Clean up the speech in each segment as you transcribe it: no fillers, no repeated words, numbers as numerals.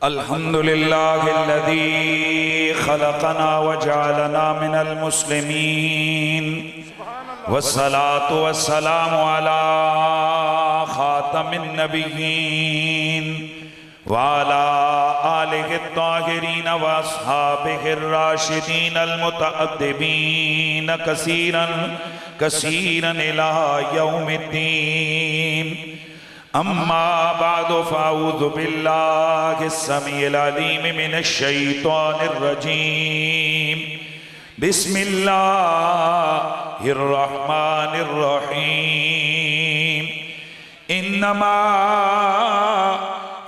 अल्हम्दुलिल्लाहिल्लज़ी खलक़ना व जअलना मिनल मुस्लिमीन वस्सलातु वस्सलामु अला खातमिन नबिय्यीन व अला आलिहि त्ताहिरीन व अस्हाबिहि राशिदीन अल मुतअद्दिबीन कसीरन कसीरन इला यौमिद्दीन। अम्मा बादु फ़अऊज़ु बिल्लाहि समीइल अलीम मिनश शैतानिर रजीम। बिस्मिल्लाहिर रहमानिर रहीम। इन्नमा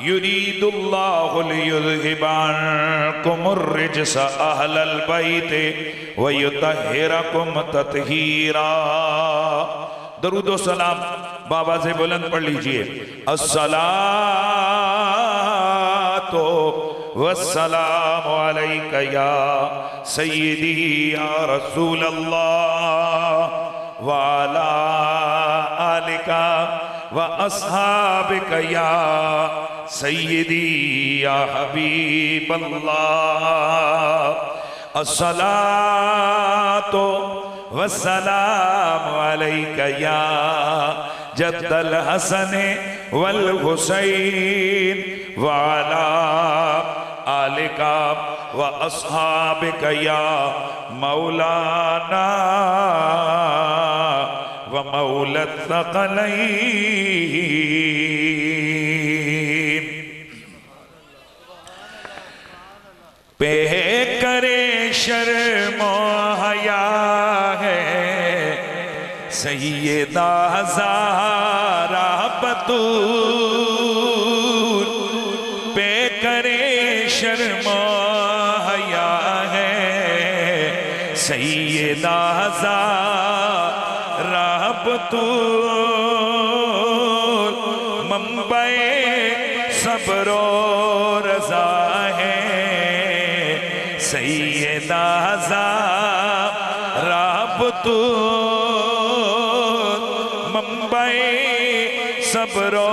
युरीदुल्लाहु लियुज़हिबा अन्कुमुर रिज्स अहलल बैति व युतहिरकुम तत्हीरा। दरूद व सलाम बाबा से बुलंद पढ़ लीजिए। अस्सलातु वस्सलामु अलैका या सय्यदी या रसूल अल्लाह व अला आलिका व अस्हाबिका या सय्यदी या हबीब अल्लाह। अस्सलातु वस्सलामु अलैका या जद्दल हसन वल हुसैन व अला आलिका व अस्हाबिका या मौलाना व मौलत सक़लैन। पे करे शर्मो हया है सैयदा ज़हरा बतूल। पे करे शर्मो हया है सैयदा ज़हरा बतूल। मुंबई सब्रो रज़ा है सैयदा ज़हरा बतूल। मुंबई सब्रो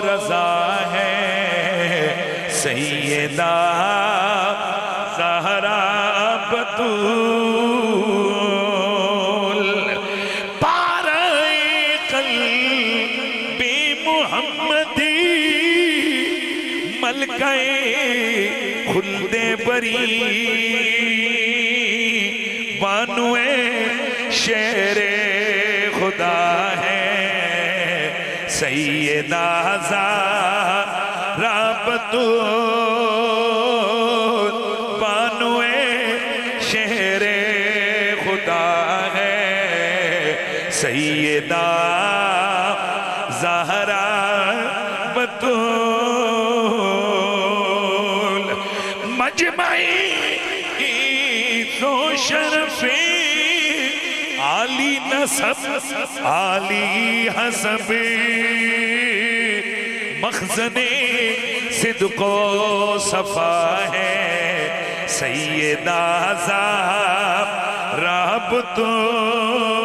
रज़ा है सैयदा ज़हरा बतूल। पारे क़ल्बे मुहम्मदी मलकाए खुल्दे बरी बानुए शेरे खुदा है सैयदा ज़हरा बतूल। बानुए शेरे खुदा है सैयदा ज़हरा बतूल। मजमई तो शरफ़े आली नसब आली हसब मखज़ने सिद्क़ो सफ़ा है सैयदा ज़हरा बतूल।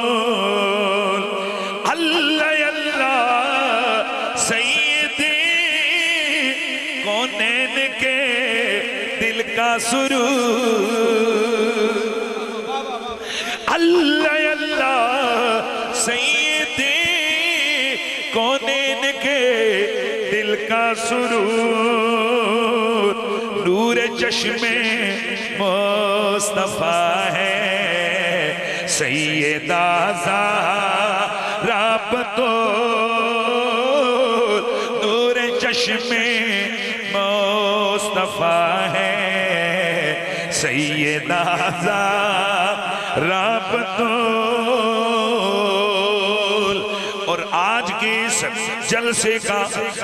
अल्लाह अल्लाह सैयदे कौनैन के दिल का सुरूर। अल्लाह अल्लाह सैयदे कौनैन के दिल का सुरूर। नूर चश्मे मुस्तफा है सैयदा ज़हरा बतूल। नूर चश्मे मुस्तफा है सैयदा ज़हरा बतूल। और आज के इस जलसे का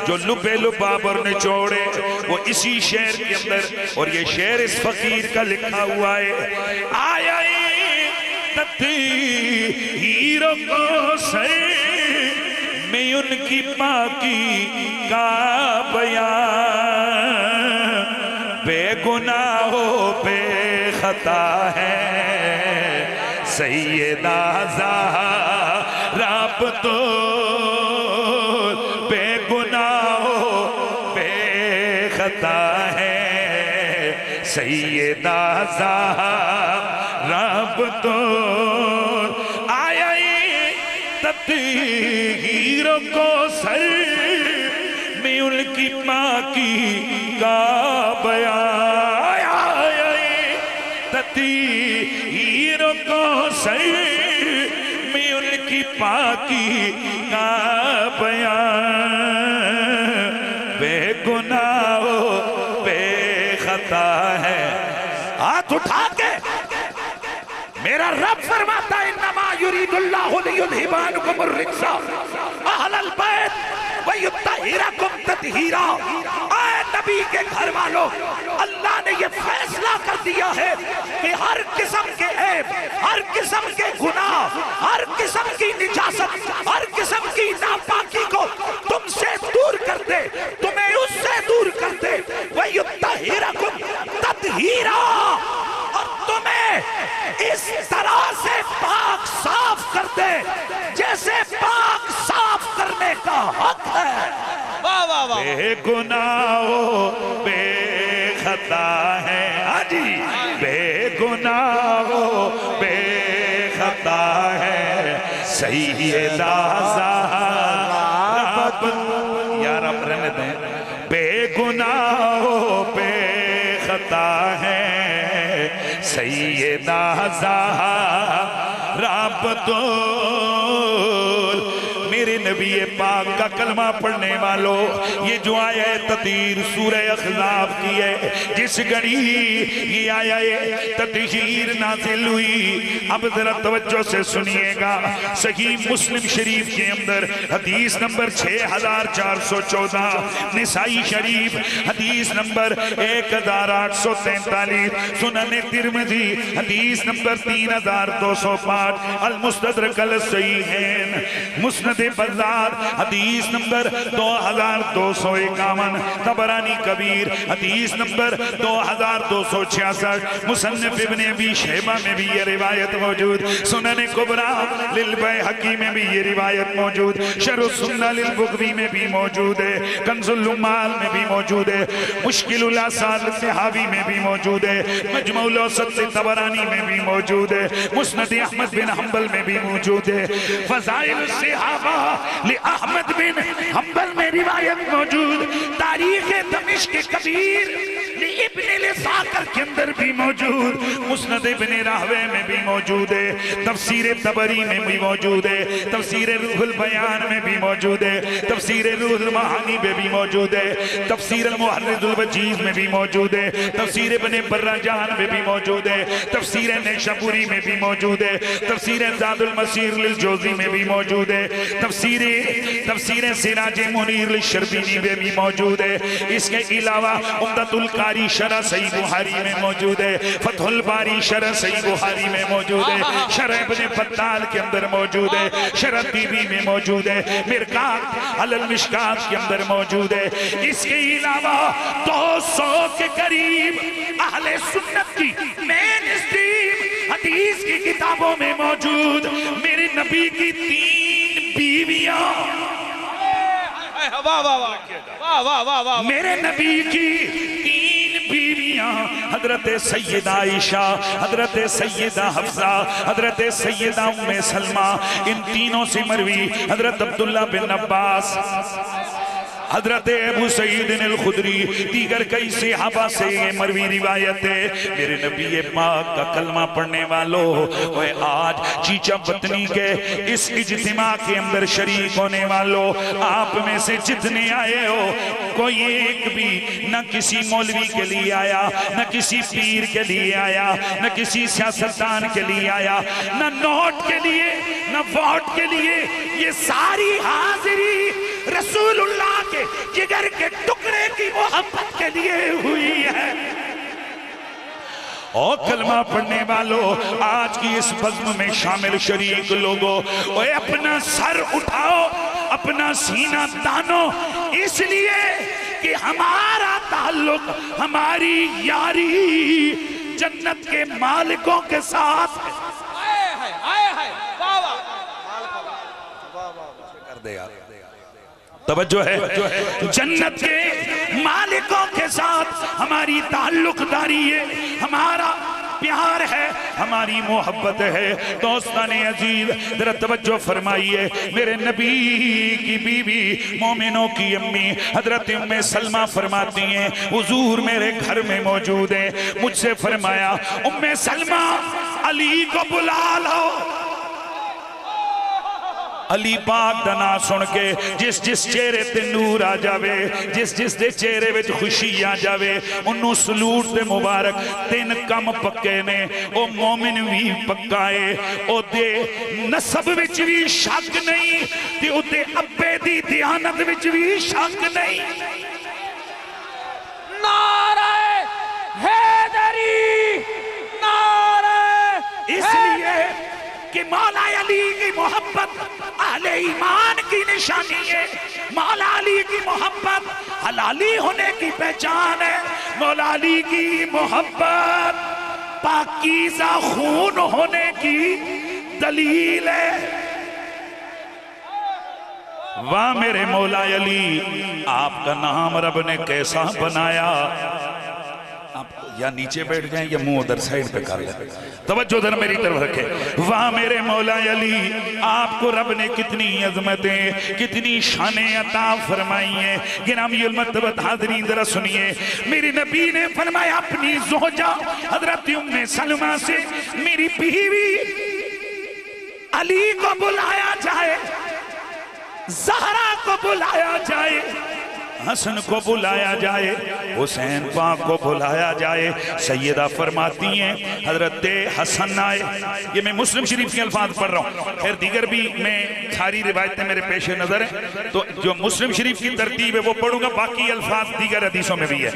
जो लुबे लुबाबर ने छोड़े वो इसी शेर के अंदर, और ये शेर इस फकीर का लिखा हुआ है। आया हीरो को सर में उनकी पाकी का बयान बेगुनाहों पे खता है सैयदा ज़हरा बतूल। बेगुनाहों पे खता है सैयदा ज़हरा तो आया तत्हीरों को सर में उनकी माँ की का बयान, तत्हीरों को सर में उनकी पाकी का बयान, बेगुनाह बेखता है। हाथ उठा के मेरा रब फरमाता है इन्नमा युरीदुल्लाहु लियुज़हिबा अन्कुम अर्रिज्सा अहलल बैत व युत्तहिरकुम तत्हीरा। आए नबी के घर वालों, अल्लाह ने ये फैसला कर दिया है कि हर किस्म के ऐब, हर किस्म के गुनाह, हर किस्म की निजासत, हर किस्म की नापाकी को तुमसे दूर कर दे, तुम्हें उससे दूर कर दे। व युत्तहिरकुम तत्हीरा, और तुम्हें इस तरह से पाक साफ कर दे जैसे पाक साफ करने का हक है। वाह वाह वाह। बेगुनाह बेखता है, हाजी बेगुनाह बेखता है सैयदा ज़हरा। यार अब रहने दें। बेगुनाह बेखता है सैयदा ज़हरा बतूल। मेरे नबी पाक का कलमा पढ़ने वालों, ये जो आया है ततीर सूरह अहज़ाब की है, जिस घड़ी ये आया है ततीर नाज़िल हुई। अब जरा तवज्जो से सुनिएगा। सही मुस्लिम शरीफ के अंदर हदीस नंबर 6414, निसाई शरीफ हदीस नंबर 1843, सुनन तिरमिज़ी हदीस नंबर 3205, अल मुस्तदरक अल सहीहैन, मुस्नद बज़ार हदीस नंबर 2251, तबरानी कबीर हदीस नंबर 2266, मुसन्निफ इब्न अबी शैबा में भी ये रिवायत मौजूद, सुनन कुबरा लिल बैहक़ी में भी ये रिवायत मौजूद, शरह सुन्ना लिल बुग़वी में भी मौजूद है, कंज़ुल उम्माल में भी मौजूद है, मुश्किलुल आसार तहावी में भी मौजूद है, मजमुउल औसत तबरानी में भी मौजूद है, मुस्नद अहमद बिन हंबल में भी मौजूद है, फ़ज़ाइल सहाबा li अहमद बिन हंबल में रिवायत मौजूद, तारीख़ दमिश्क कबीर इब्न लिसाकर के अंदर भी मौजूद, मुस्नद इब्न राहवे में भी मौजूद है, तफसीर तबरी में भी मौजूद है, तफसीर रूहुल बयान में भी मौजूद है, तफसीर रूहुल महानी में भी मौजूद है, तफसीर अल मुहर्रिजुल वजीज़ में भी मौजूद है, तफसीर इब्न बर्राजान में भी मौजूद है, तफसीर नैशापुरी में भी मौजूद है, तफसीर ज़ादुल मसीर लिल जोज़ी में भी मौजूद है, तफसीर सिराज मुनीर लिल शर्बीनी में भी मौजूद है। इसके अलावा उम्दतुल कारी शरह सही बुखारी में मौजूद है, फतहुल बारी शरह सही बुखारी में मौजूद है, शरह इब्न बत्ताल के अंदर मौजूद है, शरह बीबी में मौजूद है, मिरकात अलल मिशकात के अंदर मौजूद है। इसके अलावा 200 के करीब अहले सुन्नत की मेन स्ट्रीम हदीस की किताबों में मौजूद मेरे नबी की 3 बीवियां, वाह वाह वाह वाह वाह वाह, मेरे नबी की 3 बीवियां, हजरत सैयदा आयशा, हजरत सैयदा हफ्सा, हजरत सैयदा उम्मे सलमा, इन तीनों से मरवी हजरत अब्दुल्ला बिन अब्बास, हजरत अबू सईद अल खुदरी, दीगर कई सहाबा से ये मरवी रिवायत है। मेरे नबी पाक का कलमा पढ़ने वालों, आज चीचा बतनी के इस इज्तिमा के अंदर शरीक होने वालों, आप में से जितने आए हो, कोई एक भी न किसी मौलवी के लिए आया, न किसी पीर के लिए आया, न किसी सियासतदान के लिए आया, न नोट के लिए, न वोट के लिए, ये सारी हाजिरी रसूलुल्लाह के जिगर के टुकड़े की मोहब्बत के लिए हुई है। और कलमा पढ़ने वालों, आज की इस बज़्म में शामिल शरीक लोगों, और अपना सर उठाओ, अपना सीना तानो, इसलिए कि हमारा ताल्लुक, हमारी यारी जन्नत के मालिकों के साथ कर दे यार। तवज्जो है। जन्नत के मालिकों के साथ हमारी ताल्लुकदारी है, हमारा प्यार है, हमारी मोहब्बत है। दोस्ताने अजीज जरा तवज्जो फरमाइए, मेरे नबी की बीवी मोमिनों की अम्मी हजरत उम्मे सलमा फरमाती हैं हुजूर मेरे घर में मौजूद है, मुझसे फरमाया उम्मे सलमा अली को बुला लो। अली पाक दा नाम सुन के जिस जिस चेहरे ते नूर आ जावे, जिस जिस दे चेहरे विच खुशी आ जावे, उन्नू सलूट ते मुबारक। तीन कम पक्के ने, ओ मोमिन भी पक्का है, ओदे नसब विच भी शक नहीं ते ओदे अब्बे दी दियानत विच भी शक नहीं। नारे हैदरी, नारे इसलिए कि मौला अली की मोहब्बत अहले ईमान की निशानी है। मौला अली की मोहब्बत हलाली होने की पहचान है। मौला अली की मोहब्बत पाकीज़ा खून होने की दलील है। वाह मेरे मौला अली, आपका नाम रब ने कैसा बनाया। आप या नीचे बैठ जाएं या मुंह उधर साइड पे कर लें, तवज्जो उधर मेरी तरफ रखें। वाह मेरे मौला अली, आपको रब ने कितनी अजमतें, कितनी शानें अता फरमाई हैं। गिरामीउल मर्तबत हाज़रीन जरा सुनिए, मेरे नबी ने फरमाया अपनी ज़ौजा हज़रत उम्मे सलमा से मेरी बीवी अली को बुलाया जाए, ज़हरा को बुलाया जाए, हसन को बुलाया जाए, हुसैन पाक को बुलाया जाए। सैयदा फरमाती हैं हजरत हसन आए। ये मैं मुस्लिम शरीफ के अल्फाज पढ़ रहा हूँ, फिर दीगर भी मैं सारी रिवायतें मेरे पेश नज़र हैं, तो जो मुस्लिम शरीफ की तरतीब है वो पढ़ूंगा, बाकी अल्फाज दीगर हदीसों में भी है।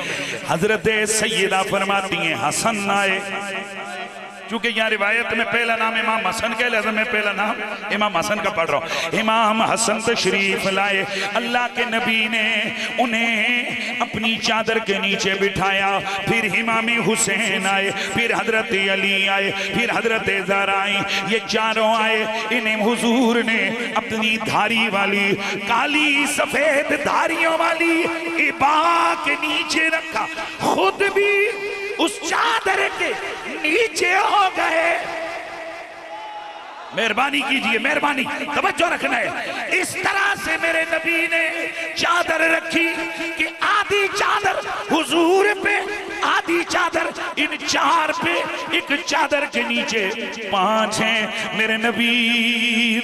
हजरत सैयदा फरमाती हैं हसन आए, चूंकि यहाँ रिवायत में पहला नाम इमाम हसन का है, मैं पहला नाम इमाम हसन का पढ़ रहा हूँ। इमाम हसन तशरीफ लाए, अल्लाह के नबी ने उन्हें अपनी चादर के नीचे बिठाया। फिर इमामी हुसैन आए, फिर हजरत अली आए, फिर हजरत ज़हरा आई। ये चारों आए, इन्हें हुजूर ने अपनी धारी वाली काली सफेद धारियों वाली इबा के नीचे रखा, खुद भी उस चादर के नीचे हो गए। मेहरबानी कीजिए, मेहरबानी तवज्जो रखना है। इस तरह से मेरे नबी ने चादर रखी कि आधी चादर हुजूर पे, आधी चादर इन चार पे, एक चादर के नीचे पांच हैं। मेरे नबी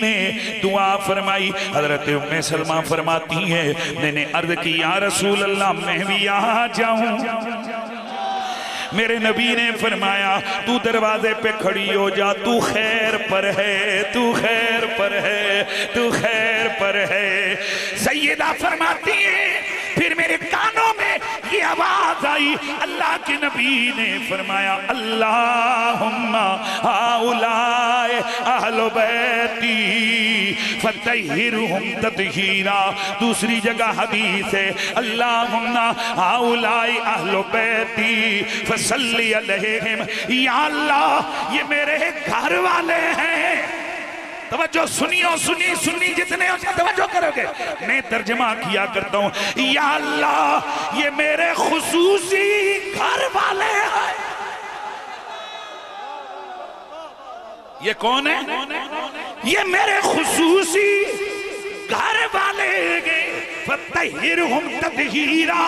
ने दुआ फरमाई। हजरत उम्मे सलमा फरमाती है मैंने अर्ज की या रसूल अल्लाह मैं भी आ जाऊं। मेरे नबी ने फरमाया तू दरवाजे पे खड़ी हो जा, तू खैर पर है, तू खैर पर है, तू खैर पर है। सैयदा फरमाती है फिर मेरे कानों में ये आवाज आई, अल्लाह के नबी ने फरमाया अल्लाहुम्मा हाउलाए अहलो बैती फतहिरहुम ततहीरा। दूसरी जगह हदीस है अल्लाहुम्मा हाउलाए अहलो बैती फसल्ली अलैहिम। या अल्लाह ये मेरे घर वाले हैं। तवज्जो सुनियो, सुनी सुनी जितने हो तवज्जो करोगे, मैं तर्जमा किया करता हूँ। या अल्लाह ये मेरे खुसूसी घर वाले हैं। ये कौन है? ये मेरे खुसूसी घर वाले हैं। फतहिरहुम ततहीरा,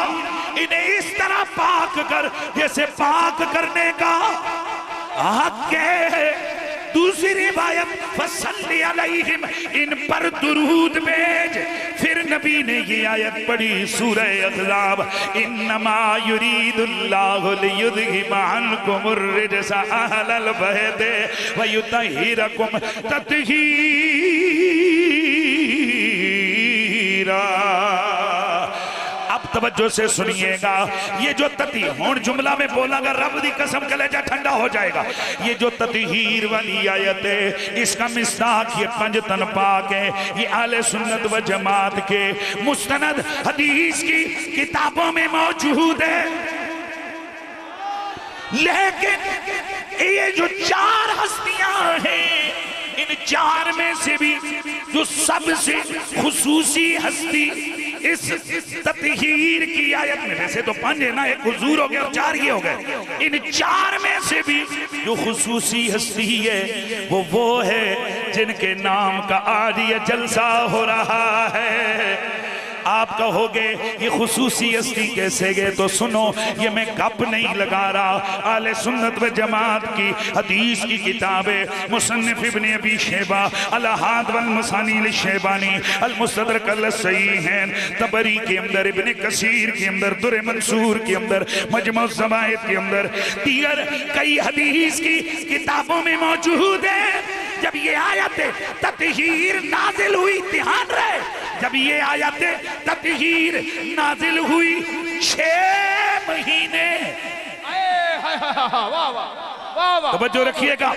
इन्हें इस तरह पाक कर जैसे पाक करने का हक है। दूसरी रिवायत फसल्ली अलैहिम, इन पर दुरूद भेज। फिर नबी ने ये आयत पढ़ी सूरह अहज़ाब, इन्नमा युरीदुल्लाहु लियुज़हिबा अन्कुमुर रिजसा अहलल बैति व युतहिरकुम ततहीरा। तवज्जो से सुनिएगा, ये जो ततीहून जुमला में बोलागा रब दी कसम कलेजा ठंडा हो जाएगा। ये जो ततीहीर वाली आयत है इसका मिस्ताक ये पंजतन पाक है। ये आले सुन्नत व जमात के मुस्तनद हदीस की किताबों में मौजूद है। लेकिन ये जो चार हस्तियां हैं इन चार में से भी जो सबसे खुसूसी हस्ती इस तत्हीर की आयत में, वैसे तो 5 है ना, एक हुजूर हो गया और 4 ये हो गए, इन 4 में से भी जो खुसूसी हस्ती है वो है जिनके नाम का आज ये जलसा हो रहा है। आप कहोगे ये खुसूसी हस्ती कैसे गए, तो सुनो, ये मैं गप नहीं लगा रहा। आले सुन्नत व जमात की हदीस की किताबें मुसन्निफ इब्न अबी शैबा अल हाद वल मसानील शैबानी अल मुस्तदरक अल सहीहैन, तबरी के अंदर, इब्न कसीर के अंदर, दुर मंसूर के अंदर, मजमू ज़वाइद के अंदर, दीगर कई हदीस की किताबों में मौजूद है। जब ये आयत तत्हीर नाजिल हुई, ध्यान रहे, जब ये आयत तत्हीर नाजिल हुई 6 महीने, तवज्जो रखिएगा,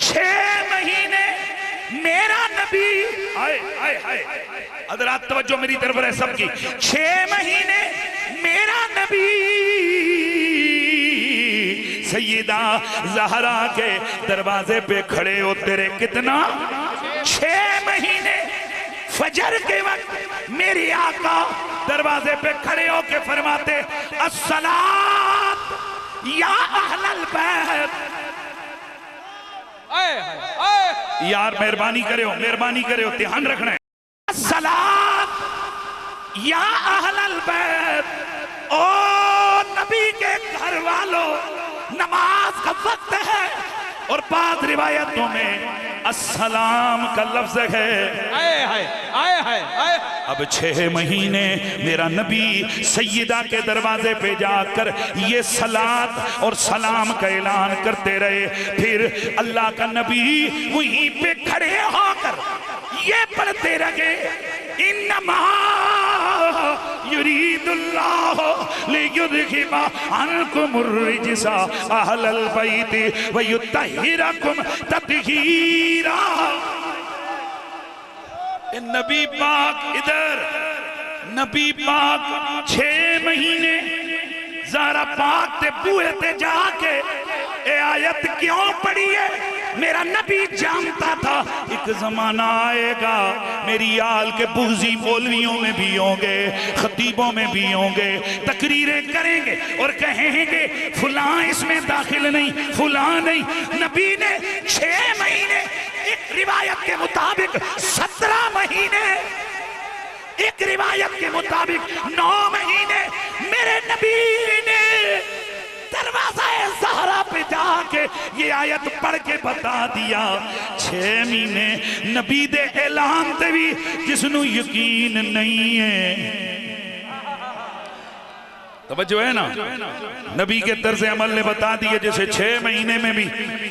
6 महीने मेरा नबी, आए आए आए हज़रात तवज्जो मेरी तरफ है सबकी, 6 महीने मेरा नबी सैयदा ज़हरा के दरवाजे पे खड़े होते रहे। कितना? 6 महीने। फजर के वक्त मेरे आका दरवाजे पे खड़े होके फरमाते, अस्सलात या अहलल बैत। यार मेहरबानी करो, ध्यान रखना है। अस्सलात या अहलल बैत, ओ नबी के घर वालों, नमाज का वक्त है। और बाद रिवायतों में अस्सलाम का लफ्ज है। अब 6 महीने मेरा नबी सैयदा के दरवाजे पे जाकर ये सलात और सलाम का ऐलान करते रहे। फिर अल्लाह का नबी वहीं पे खड़े होकर ये पढ़ते रहे, इन्नमा युरीदुल्लाहु लियुज़हिबा अन्कुमुर रिज्सा अहलल बैति व युत्तहिरकुम तत्हीरा। नबी पाक इधर, नबी पाक 6 महीने ज़हरा पाक ते बूहे ते जाके ए आयत क्यों पढ़ी है? मेरा नबी जानता था एक जमाना आएगा मेरी आल के बुज़ी मौलवियों में भी होंगे, खतीबों में भी होंगे, तकरीरें करेंगे और कहेंगे फलां इसमें दाखिल नहीं, फलां नहीं। नबी ने 6 महीने, एक रिवायत के मुताबिक 17 महीने, एक रिवायत के मुताबिक 9 महीने मेरे नबी ने दरवाजा ज़हरा पे जाके ये आयत पढ़ के बता दिया। 6 महीने नबी दे ऐलान ते भी जिसनू यकीन नहीं है, तवज्जो है ना, नबी के तर्ज अमल ने बता दिए। जैसे 6 महीने में भी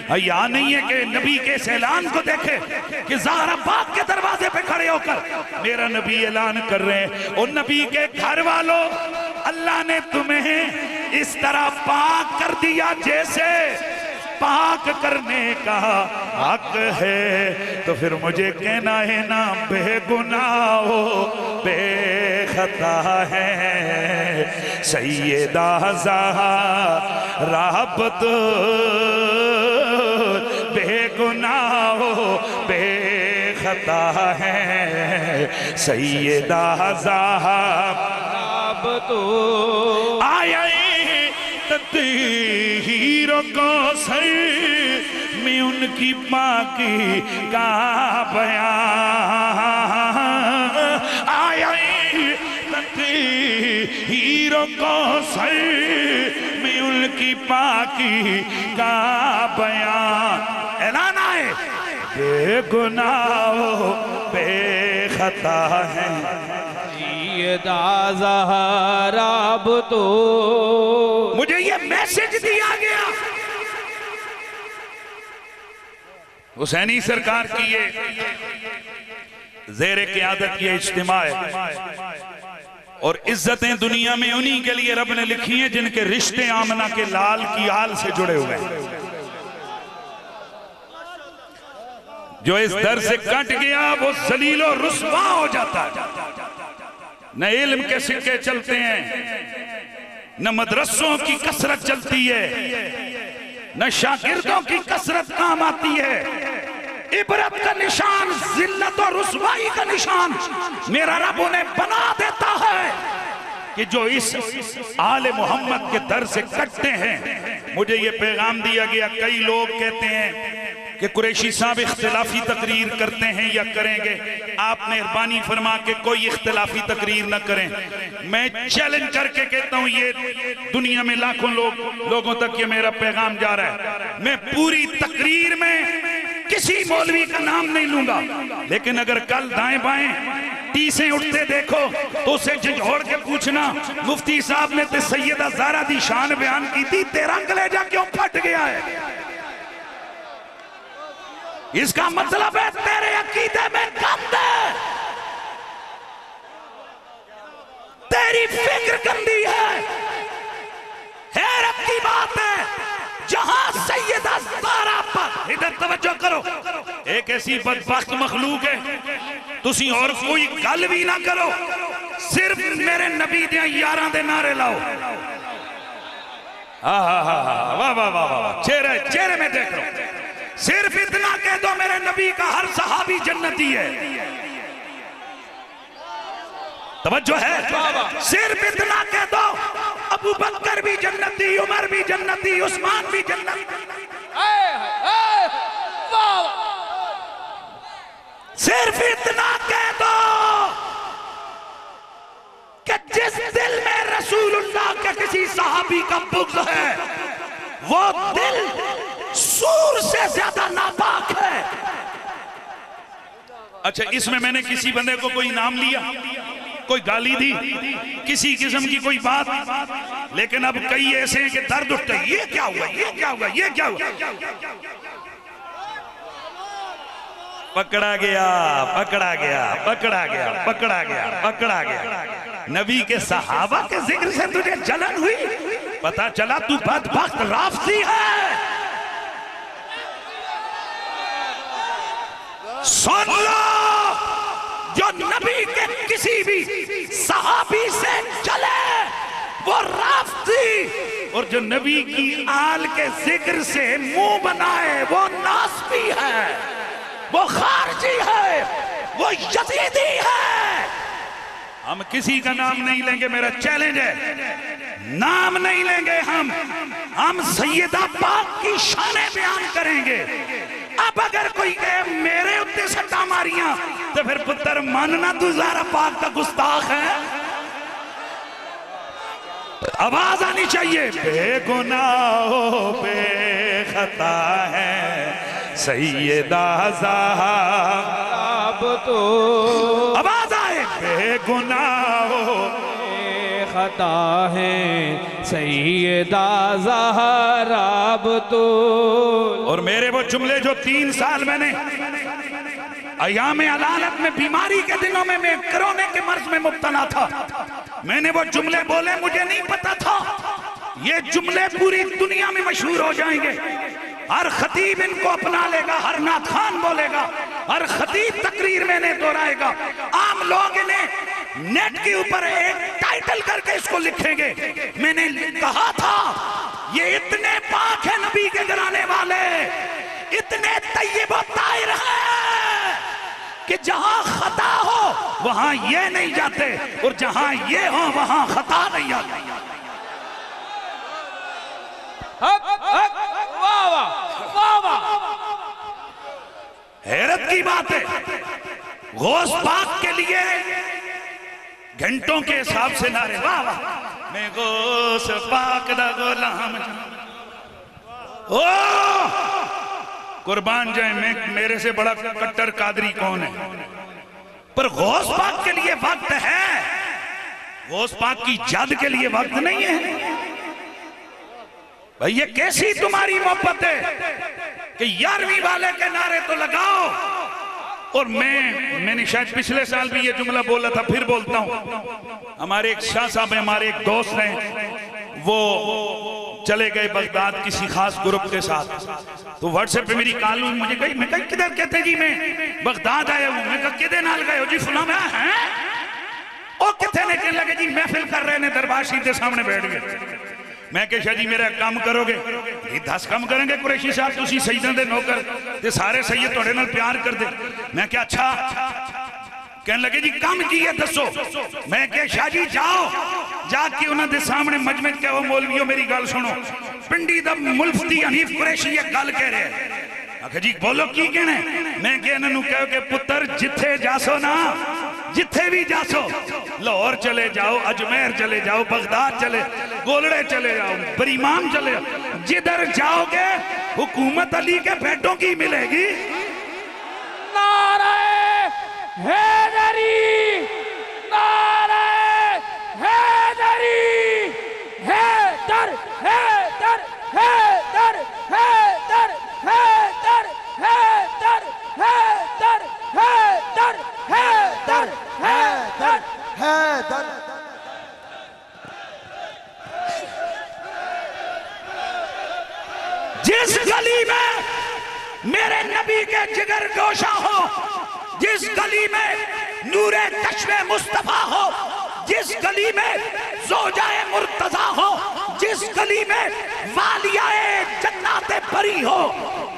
हया नहीं है कि नबी के इस ऐलान को देखे कि ज़हरा पाक के दरवाजे पे खड़े होकर मेरा नबी ऐलान कर रहे हैं, और नबी के घर वालों, अल्लाह ने तुम्हें इस तरह पाक कर दिया जैसे पाक करने का हक है, तो फिर मुझे कहना है ना बेगुनाह हो बेखता है सैयदा ज़हरा बेगुनाह हो बेखता है सैयदा ज़हरा आया तत्हीरों को सर में उनकी पाकी का बयान आया, तत्हीरों को सर में उनकी पाकी का बयान। ऐलान आए बेगुनाह बेखता है ज़हरा तो मुझे ये मैसेज दिया गया। हुसैनी सरकार की ये ज़ेरे क़यादत ये इज्तिमा है, और इज्जतें दुनिया में उन्हीं के लिए रब ने लिखी हैं जिनके रिश्ते आमना के लाल की आल से जुड़े हुए हैं। जो इस दर से कट गया वो जलीलो रुस्वा हो जाता है। न इल्म के सिक्के चलते हैं, न मदरसों की कसरत चलती है, न शागिर्दों की कसरत काम आती है। इबरत का निशान, जिल्लत और रुसवाई का निशान मेरा रब उन्हें बना देता है कि जो इस आले मोहम्मद के दर से कटते हैं। मुझे ये पैगाम दिया गया, कई लोग कहते हैं कि कुरैशी साहब इख्तिलाफी तकरीर करते हैं या करेंगे, आप मेहरबानी फरमा के कोई इख्तिलाफी तकरीर न करें। मैं चैलेंज करके कहता हूं, ये दुनिया में लाखों लोगों तक ये मेरा पैगाम जा रहा है। मैं पूरी तकरीर में किसी मौलवी का नाम नहीं लूंगा, लेकिन अगर कल दाएं बाएं टीसें उठते देखो तो उसे झिझोड़ के पूछना, मुफ्ती साहब ने तो सैयदा ज़हरा दी शान बयान की थी, तेरा कलेजा क्यों फट गया है? इसका मतलब है तेरे अकीदे में गंद है, तेरी फिक्र गंदी है। हैरत की बात है, जहां सैयदा ज़हरा पर, इधर तवज्जो करो, एक ऐसी बदबख्त मखलूक है, तुसी और कोई गल भी ना करो, सिर्फ मेरे नबी दे यारां दे नारे लाओ। वाह वाह वाह वाह, चेहरे में देख लो, सिर्फ इतना कह दो मेरे नबी का हर सहाबी जन्नती है। तवज्जो है, सिर्फ इतना कह दो अबू बकर भी जन्नती, उमर भी जन्नती, उस्मान भी जन्नती। सिर्फ इतना कह दो कि जिस दिल में रसूलुल्लाह के किसी सहाबी का बुग़्ज़ है, वो दिल सूर से ज्यादा नापाक है। अच्छा, इसमें मैंने किसी बंदे को कोई नाम लिया, कोई गाली दी, किसी किस्म की कोई बात, लेकिन अब कई ऐसे हैं कि दर्द उठते, ये क्या हुआ, ये क्या हुआ, ये क्या हुआ। पकड़ा गया, पकड़ा गया, पकड़ा गया, पकड़ा गया, पकड़ा गया। नबी के सहाबा के जिक्र से तुझे जलन हुई, पता चला तू बदबख्त राफसी है। सुन लो, जो नबी के किसी भी सहाबी से चले वो राफसी, और जो नबी की आल के जिक्र से मुंह बनाए वो नासबी है, वो खारजी है, वो यजीदी है। हम किसी का नाम नहीं लेंगे, मेरा चैलेंज है, नाम नहीं लेंगे हम सैयदा पाक की शाने बयान करेंगे। अब अगर कोई कहे मेरे उत्ते सट्टा मारियां, तो फिर पुत्र मानना तू ज़हरा पाक का गुस्ताख है। आवाज आनी चाहिए, बेगुनाह बेखता है सैयदा ज़हरा तो, आवाज आए, बेगुनाह खता है सैयदा ज़हरा तो। और मेरे वो जुमले जो 3 साल मैंने अयामे अदालत में बीमारी के दिनों में मैं कोरोना के मर्ज में मुब्तला था, मैंने वो जुमले बोले, मुझे नहीं पता था ये जुमले पूरी दुनिया में मशहूर हो जाएंगे। हर खतीब इनको अपना लेगा, हर नात खान बोलेगा, हर खतीब तकरीर में इन्हें दोहराएगा, आम लोग इन्हें नेट के ऊपर एक टाइटल करके इसको लिखेंगे। मैंने कहा था ये इतने पाक है नबी के घराने वाले, इतने तय्यब व ताहिर हैं कि जहां खता हो वहां ये नहीं जाते, और जहां ये हो वहां खता नहीं आती। हैरत की बात है, गौस पाक के लिए घंटों के हिसाब से नारे, वाह वाह, मैं गौस पाक दा गुलाम, ओ कुर्बान जाए, मैं मेरे से बड़ा कट्टर कादरी कौन है। पर गौस पाक के लिए वक्त है, गौस पाक की जाद के लिए वक्त नहीं है। भाई ये कैसी तुम्हारी मोहब्बत है कि 11वीं वाले के नारे तो लगाओ। और मैंने शायद पिछले साल भी ये जुमला बोला था, फिर बोलता हूं। हमारे एक शाह साहब हैं, हमारे एक दोस्त हैं, वो चले गए बगदाद किसी खास ग्रुप के साथ, तो व्हाट्सएप पे मेरी कॉल हुई, मुझे कही, मैं कही किधर कहते जी मैं बगदाद आया हूं। मैं कहा किधर नाल गए हो जी, फुला में हैं। ओ कितने ने कहने लगे जी महफिल कर रहे ने, दरबार शीर के सामने बैठ गए। मैं क्या शाह जी मेरा काम करोगे? ये 10 काम करेंगे कुरैशी साहब, तुसी सईदां दे नौकर ते सारे सैयद तुहाडे नाल प्यार कर दे। मैं क्या अच्छा। कहने लगे जी काम की है दसो। मैं क्या शाह जी जाओ जाके उन्होंने सामने मजमे च कहो मौलवियों मेरी गल सुनो, पिंडी दा मुल्फती हनीफ कुरैशी ये गल कह रहे हैं। आखिर जी बोलो की कहना है? मैं क्या इन्होंने कहो कि पुत्र जिथे जासो ना, जिथे भी जासो, लाहौर चले जाओ, अजमेर चले जाओ, बगदाद चले, गोलड़े चले जाओ, बरीमाम चले जाओ, जिधर जाओगे हुकूमत अली के बेटों की मिलेगी। नारे हैदरी, नारे हैदरी, हैदर हैदर हैदर हैदर हैदर हैदर हैदर हैदर हैदर हैदर हैदर। जिस गली में मेरे नबी के जिगर गोशा हो, जिस गली में नूरे कश्मे मुस्तफा हो, जिस गली में ज़ोजाए मुर्तजा हो, जिस गली में वालियाए जन्नाते बरी हो,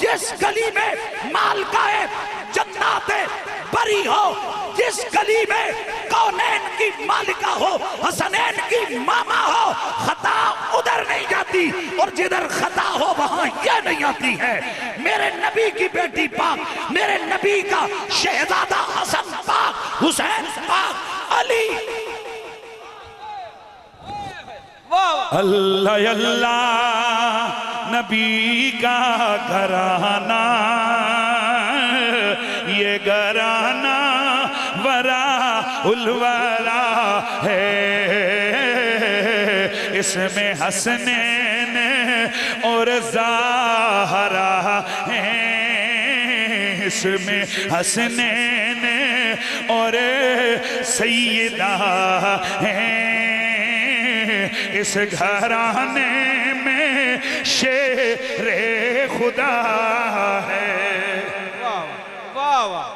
जिस गली में मालकाए जन्नाते बरी हो, जिस गली में कौनैन की मालिका हो, हसनैन की मामा हो, खता उधर नहीं जाती और जिधर खता हो वहां यह नहीं आती है। मेरे नबी की बेटी पाक, मेरे नबी का शहजादा हसन पाक, हुसैन पाक, अली। अल्लाह अल्लाह नबी का घराना, ये घराना वरा उलवरा है, इसमें हसनैन और ज़हरा है, इसमें हसनैन और सैयदा है, इस घराने में शेरे खुदा है। वाह वाह।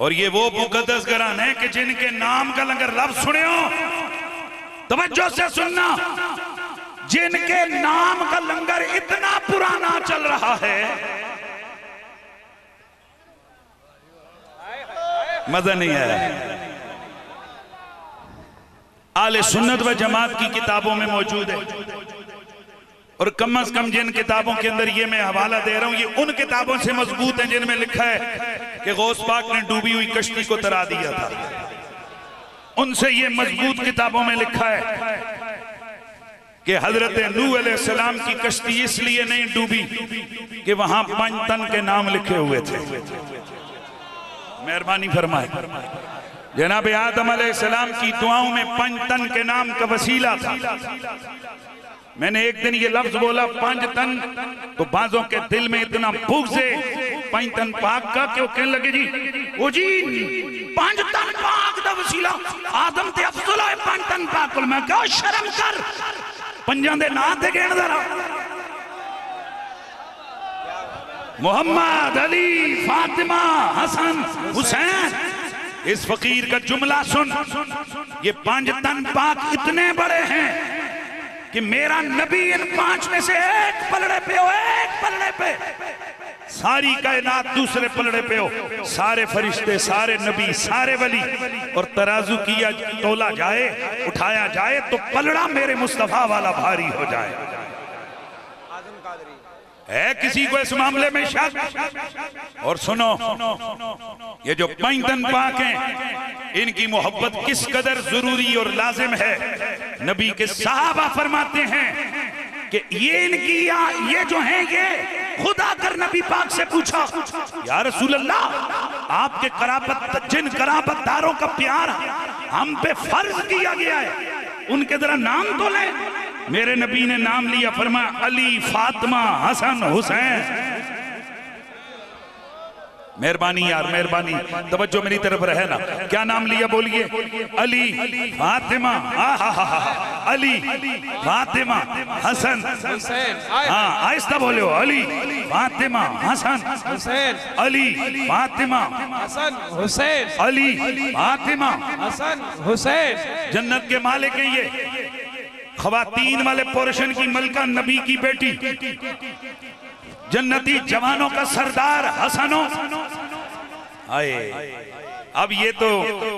और ये वो मुकद्दस घराने हैं कि जिनके नाम का लंगर लफ्ज़ सुने हो, तवज्जो से सुनना, जिनके नाम का लंगर इतना पुराना चल रहा है, मजा नहीं आया। आले सुन्नत व जमात की किताबों में मौजूद है, और कम से कम जिन किताबों के अंदर ये मैं हवाला दे रहा हूं, ये उन किताबों से मजबूत है जिनमें लिखा है कि गौस पाक ने डूबी हुई कश्ती को तरा दिया था। उनसे ये मजबूत किताबों में लिखा है कि हजरत नूह अलैहिस्सलाम की कश्ती इसलिए नहीं डूबी कि वहां 5 तन के नाम लिखे हुए थे। मेहरबानी फरमाए। जनाब आदम अलैहिस्सलाम की दुआओं में 5 तन के नाम का वसीला था। मैंने एक दिन ये लफ्ज बोला 5 तन, तो बाजों के दिल में इतना बुग़्ज़ है 5 तन पाक का, क्यों कहने लगे जी ओ जी 5 तन पाक दा वसीला आदम ते अफजल है 5 तन पाक। मैं क्या शर्म कर, 5 दे नाम ते गिन जरा, मोहम्मद, अली, फातिमा, हसन, हुसैन। इस फकीर का जुमला सुन, ये 5 तन पाक इतने बड़े हैं कि मेरा नबी इन 5 में से एक पलड़े पे हो, एक पलड़े पे, सारी कायनात दूसरे पलड़े पे हो, सारे फरिश्ते, सारे नबी, सारे वली, और तराजू किया तोला जाए, उठाया जाए तो पलड़ा मेरे मुस्तफा वाला भारी हो जाए। है किसी को इस मामले में शक? और सुनो, ये जो 5 तन पाक हैं, इनकी मोहब्बत किस कदर जरूरी और लाजिम है। नबी के सहाबा फरमाते हैं कि ये इनकी ये जो हैं, ये खुदा कर नबी पाक से पूछा, या रसूल अल्लाह, आपके कराबत, जिन कराबतदारों का प्यार हम पे फर्ज किया गया है, उनके जरा नाम तो लें। मेरे नबी ने नाम लिया, फरमाया अली, फातिमा, हसन, हुसैन। मेहरबानी यार, मेहरबानी, तवज्जो मेरी तरफ रहे ना। क्या नाम लिया बोलिए? अली, फातिमा, अली, फातिमा, हसन, हुसैन। हाँ आहिस्ता बोलो, अली, फातिमा, हसन, हुसैन, अली, फातिमा, हसन, हुसैन, अली, फातिमा, हसन, हुसैन। जन्नत के मालिक हैं ये। खवातीन वाले पोर्शन की मलका नबी की बेटी, जन्नती जवानों का सरदार हसनो आए। अब ये तो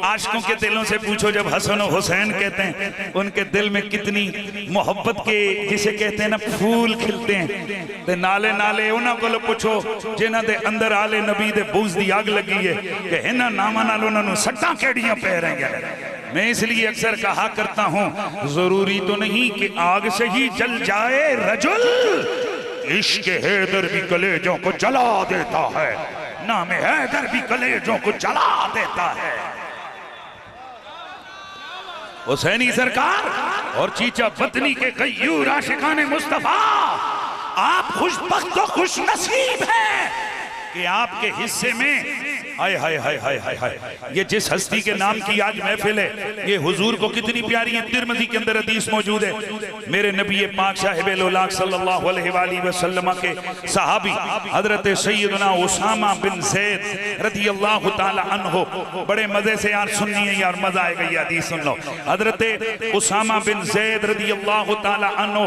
आशिकों के दिलों से पूछो, जब हसन और हुसैन कहते हैं उनके दिल में कितनी मोहब्बत के जिसे कहते हैं ना फूल खिलते हैं। ते नाले नाले उन्होंने को पूछो जिन्हों के अंदर आले नबी दे बूझ दी अग लगी है कि इन्होंने नामा नाल उन्होंने सट्टां केड़ियां पै रही हैं। मैं इसलिए अक्सर कहा करता हूं, जरूरी तो नहीं कि आग से ही जल जाए रजुल, इश्क हैदर भी कलेजों को जला देता है, नाम हैदर भी कलेजों को जला देता है। हुसैनी सरकार और चीचा वतनी के गयूर आशिकाने मुस्तफा, आप खुशबख्त और खुश नसीब हैं कि आपके हिस्से में हाय हाय हाय हाय हाय हाय ये जिस हस्ती के नाम की आज महफिल है, ये हुजूर को कितनी प्यारी है। तिरमिज़ी के अंदर हदीस मौजूद है, मेरे नबी पाक साहिबुल औलाद सल्लल्लाहु अलैहि वसल्लम के सहाबी हजरत सैयदना उसामा बिन ज़ैद रज़ियल्लाहु ताला अन्हु, बड़े मजे से यार सुननी है यार, मजा आएगा ये हदीस सुन लो। हजरत उसामा बिन ज़ैद रज़ियल्लाहु ताला अन्हु,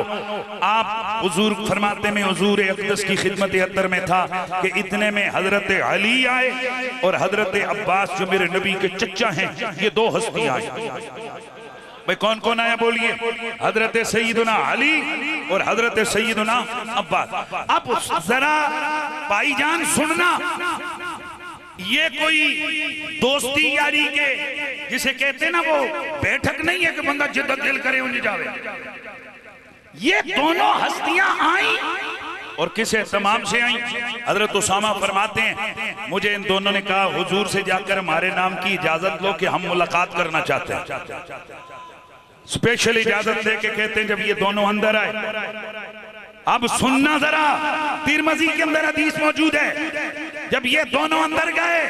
आप हुजूर फरमाते में हुजूर अक़दस की खिदमत अत्तर में था कि इतने में हजरत अली आए और हजरत अब्बास जो मेरे नबी के चचा हैं, ये दो हस्तियां आई। भाई कौन कौन आया बोलिए? हजरत सैयदना अली और हजरत सैयदना अब्बास। अब जरा भाईजान सुनना, ये कोई दोस्ती यारी के जिसे कहते हैं ना वो बैठक नहीं है कि बंदा जिद्द दिल करे उन्हें जावे। ये दोनों हस्तियां आई और किसे तमाम से आई। हजरत उसामा फरमाते हैं, मुझे इन दोनों ने कहा हुजूर से जाकर हमारे नाम की इजाजत लो कि हम मुलाकात करना चाहते हैं। स्पेशल इजाजत दे के कहते हैं जब ये दोनों अंदर आए। अब सुनना जरा, तिरमिज़ी के अंदर हदीस मौजूद है, जब ये दोनों अंदर गए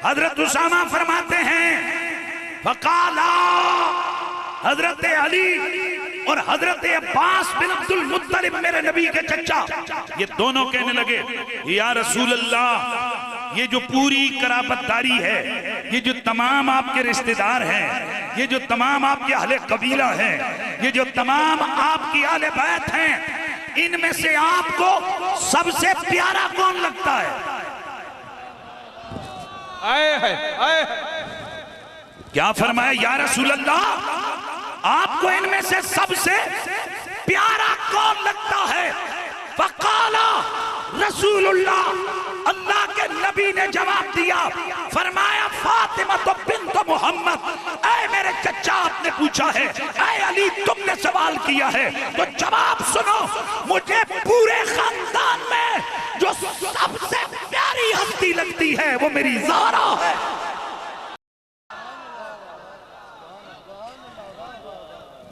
हजरत उसामा फरमाते हैं, फकाला हजरत अली और हजरत अब्बास बिन अब्दुल मुत्तलिब मेरे नबी के चचा, ये दोनों कहने लगे, या रसूल अल्लाह, ये जो पूरी कराबतदारी है, ये जो तमाम आपके रिश्तेदार हैं, ये जो तमाम आपके अहले कबीला हैं, ये जो तमाम आपकी आले बैत हैं, इनमें से आपको सबसे प्यारा कौन लगता है? आए क्या फरमाया? या रसूल अल्लाह, आपको इनमें से सबसे प्यारा कौन लगता है? फकाला रसूलुल्लाह, अल्लाह के नबी ने जवाब दिया, फरमाया फातिमा तो बिन्त मोहम्मद। ऐ मेरे चचा, आपने पूछा है, ऐ अली तुमने सवाल किया है, तो जवाब सुनो, मुझे पूरे खानदान में जो सबसे प्यारी हस्ती लगती है वो मेरी ज़ारा है।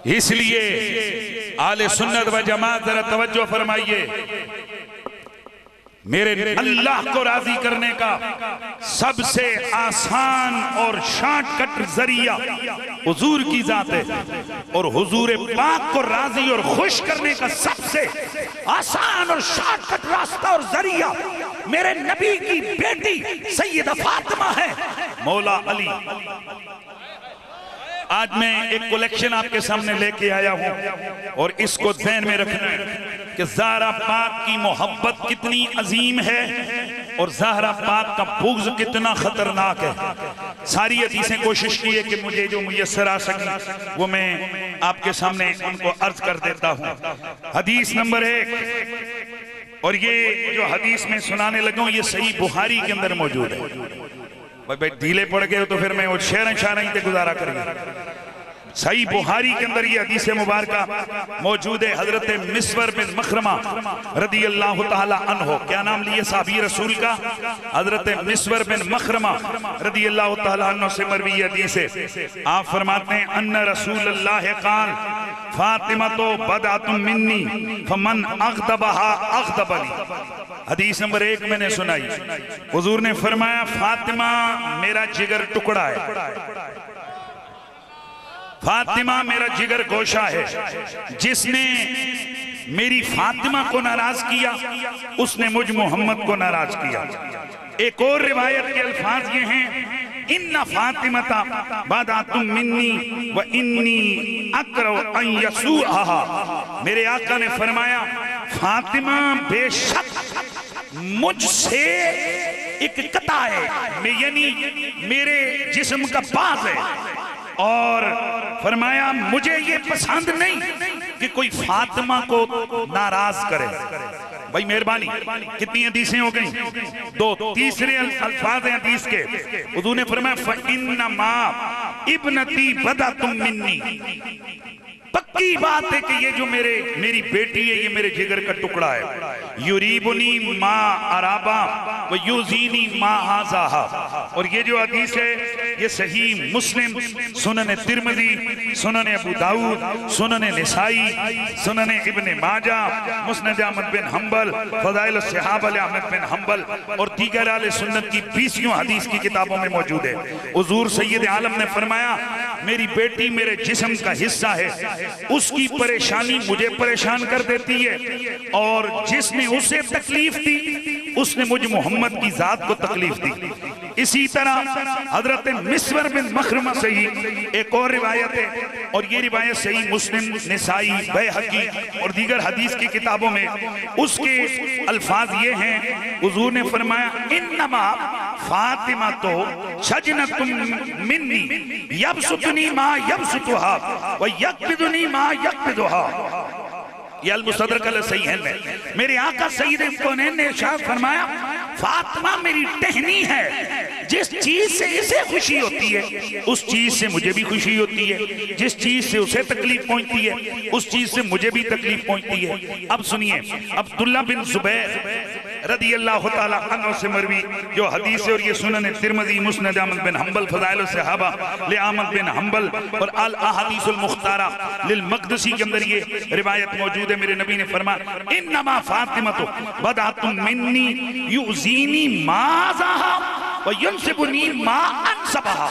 इसलिए आले सुन्नत व जमात जरा तवज्जो फरमाइए, मेरे अल्लाह को राजी करने का सबसे आसान और शॉर्टकट जरिया हुजूर की जात है, और हुजूर पाक को राजी और खुश करने का सबसे आसान और शॉर्टकट रास्ता और जरिया मेरे नबी की बेटी सैयदा फातिमा है, मौला अली। आज मैं एक कलेक्शन आपके सामने लेके आया हूं और इसको ध्यान में रखना कि ज़हरा पाक की मोहब्बत कितनी अजीम है और ज़हरा पाक का बुग़्ज़ कितना खतरनाक है। सारी हदीसें कोशिश की है कि मुझे जो मुयस्सर आ सकी वो मैं आपके सामने उनको अर्ज कर देता हूं। हदीस नंबर 1, और ये जो हदीस में सुनाने लगा हूं ये सही बुखारी के अंदर मौजूद है। भाई ढीले पड़ गए तो फिर मैं वो शेर शायरी पे गुजारा करेंगे। सही बुखारी के अंदर ये हदीस मुबारका मौजूद है। हजरत मिस्वर बिन मखरमा रदियल्लाहु ताला अन्हो, क्या नाम लिए साहबी रसूल का? हजरत मिस्वर बिन मखरमा रदियल्लाहु ताला अन्हो से मरवी हदीस है। आप फरमाते हैं अन्ना रसूलुल्लाह क़ाल फातिमा तो बदअतुम मिन्नी फमन अग़दबहा अग़दबनी। हदीस नंबर 1 मैंने सुनाई, हुजूर ने फरमाया फातिमा मेरा जिगर टुकड़ा है, फातिमा मेरा जिगर गोशा है। जिसने मेरी फातिमा को नाराज किया उसने मुझ मोहम्मद को नाराज किया। एक और रिवायत के अल्फाज ये हैं इन्ना फातिमता बादातुम मिन्नी व इन्नी अकरउ अन यसुहा। मेरे आका ने फरमाया फातिमा बेशक मुझसे एक कता है, यानी मेरे जिस्म का बाज है, और फरमाया मुझे ये पसंद नहीं कि कोई फातिमा को नाराज करे। भाई मेहरबानी, कितनी हदीसें हो गई? दो। तीसरे अल्फाज हैं हदीस के, हुजूर ने फरमाया फइन्नमा इब्नती बदातुम मिन्नी। पक्की बात है कि ये जो मेरी बेटी है, ये मेरे जिगर का टुकड़ा है। युरीबुनी मा अराबा व युजीनी मा हाज़ाहा। और ये जो हदीस है ये सही मुस्लिम, सुनन तिर्मिज़ी, सुनन अबू दाऊद, सुनन निसाई, सुनन इब्ने माजा, मुस्नद अहमद बिन हंबल, फज़ाइल सहाबा अहमद बिन हंबल और दीगर आले सुन्नत की 20 हदीस की किताबों में मौजूद है। हुजूर सैयद आलम ने फरमाया मेरी बेटी मेरे जिस्म का हिस्सा है, उसकी परेशानी मुझे परेशान कर देती है, और जिसने उसे तकलीफ दी उसने मुझ मोहम्मद की जात को तकलीफ दी। इसी तरह हजरत मिस्वर बिन मखरमा से ही एक और रिवायत है, और ये रिवायत सही मुस्लिम, निसाई, बैहकी और दीगर हदीस की किताबों में उसके अल्फाज ये हैं। हुजूर ने फरमाया इन्नमा फातिमा तो शजनतुम मिन्नी यबसुतनी मा यबसुतुहा व यकबिदुनी मा यकबिदुहा। ये अल-मुस्तदरक अल-सहीहैन में मेरे आका सैयद कौनैन ने इरशाद फरमाया फातिमा मेरी टहनी है, जिस चीज से इसे खुशी होती है उस चीज से मुझे भी खुशी होती है, जिस चीज से उसे तकलीफ पहुंचती है उस चीज से मुझे भी तकलीफ पहुंचती है। अब सुनिए, अब्दुल्ला बिन जुबैर रदी अल्लाह तआला अन्हु से मरवी जो हदीस है, और ये सुनन तिर्मिज़ी, मुस्नद अहमद बिन हंबल, फज़ाइल सहाबा ले अहमद बिन हंबल और अल अहादीसुल मुख्तारा लिल मक़दसी के अंदर ये रिवायत मौजूद है। मेरे नबी ने फरमाया इन्नमा फातिमतु बदातुम मिन्नी युज़ीनी माज़ाहा व युनसिबुनी मा अनसबहा।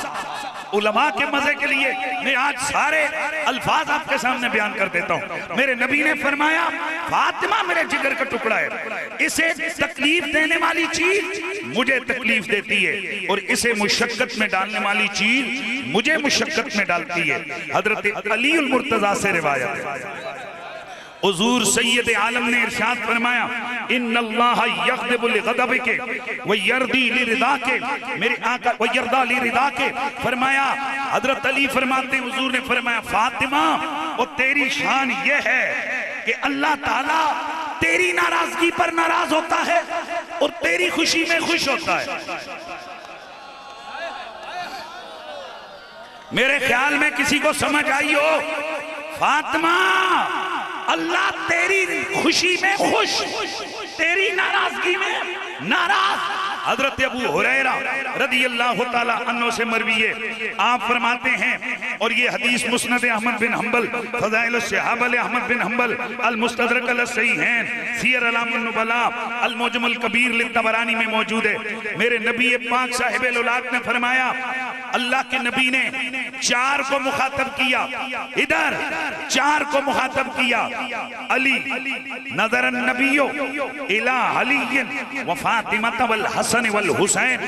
उलमा के मजे के लिए मैं आज सारे अल्फाज आपके सामने बयान कर देता हूँ। मेरे नबी ने फरमाया फातिमा मेरे जिगर का टुकड़ा है, इसे तकलीफ देने वाली चीज मुझे तकलीफ देती है, और इसे मुशक्कत में डालने वाली चीज मुझे मुशक्कत में डालती है। हजरत अली उल मुर्तजा से रिवायत है, हुजूर सैयद आलम ने इरशाद फरमाया इन्नल्लाह यग़ज़िबु लिग़ज़बिके व यरदी लिरिदाके। मेरे आका व यरदा लिरिदाके फरमाया, हजरत अली फरमाते हुजूर ने फरमाया फातिमा और तेरी शान ये है कि अल्लाह ताला तेरी नाराजगी पर नाराज होता है और तेरी खुशी में खुश होता है। मेरे ख्याल में किसी को समझ आई हो, फातिमा अल्लाह तेरी खुशी में खुश, तेरी नाराजगी में नाराज। हजरत अबू हुरैरा रदी अल्लाह तआला अन्हु से मरवी है, आप फरमाते हैं, और ये हदीस मुस्नद अहमद बिन हंबल, फज़ाइल सहाबा अहमद बिन हंबल, अल मुस्तदरक अल सहीहैन, सियर अलामुन नुबला, अल मुजमुल कबीर लितबरानी में मौजूद है। मेरे नबी पाक साहिब औलाद ने फरमाया अल्लाह के नबी ने 4 को मुखातब किया, इधर 4 को मुखातब किया, अली नज़र नबियो इला अली व फातिमा वल हसन वल हुसैन।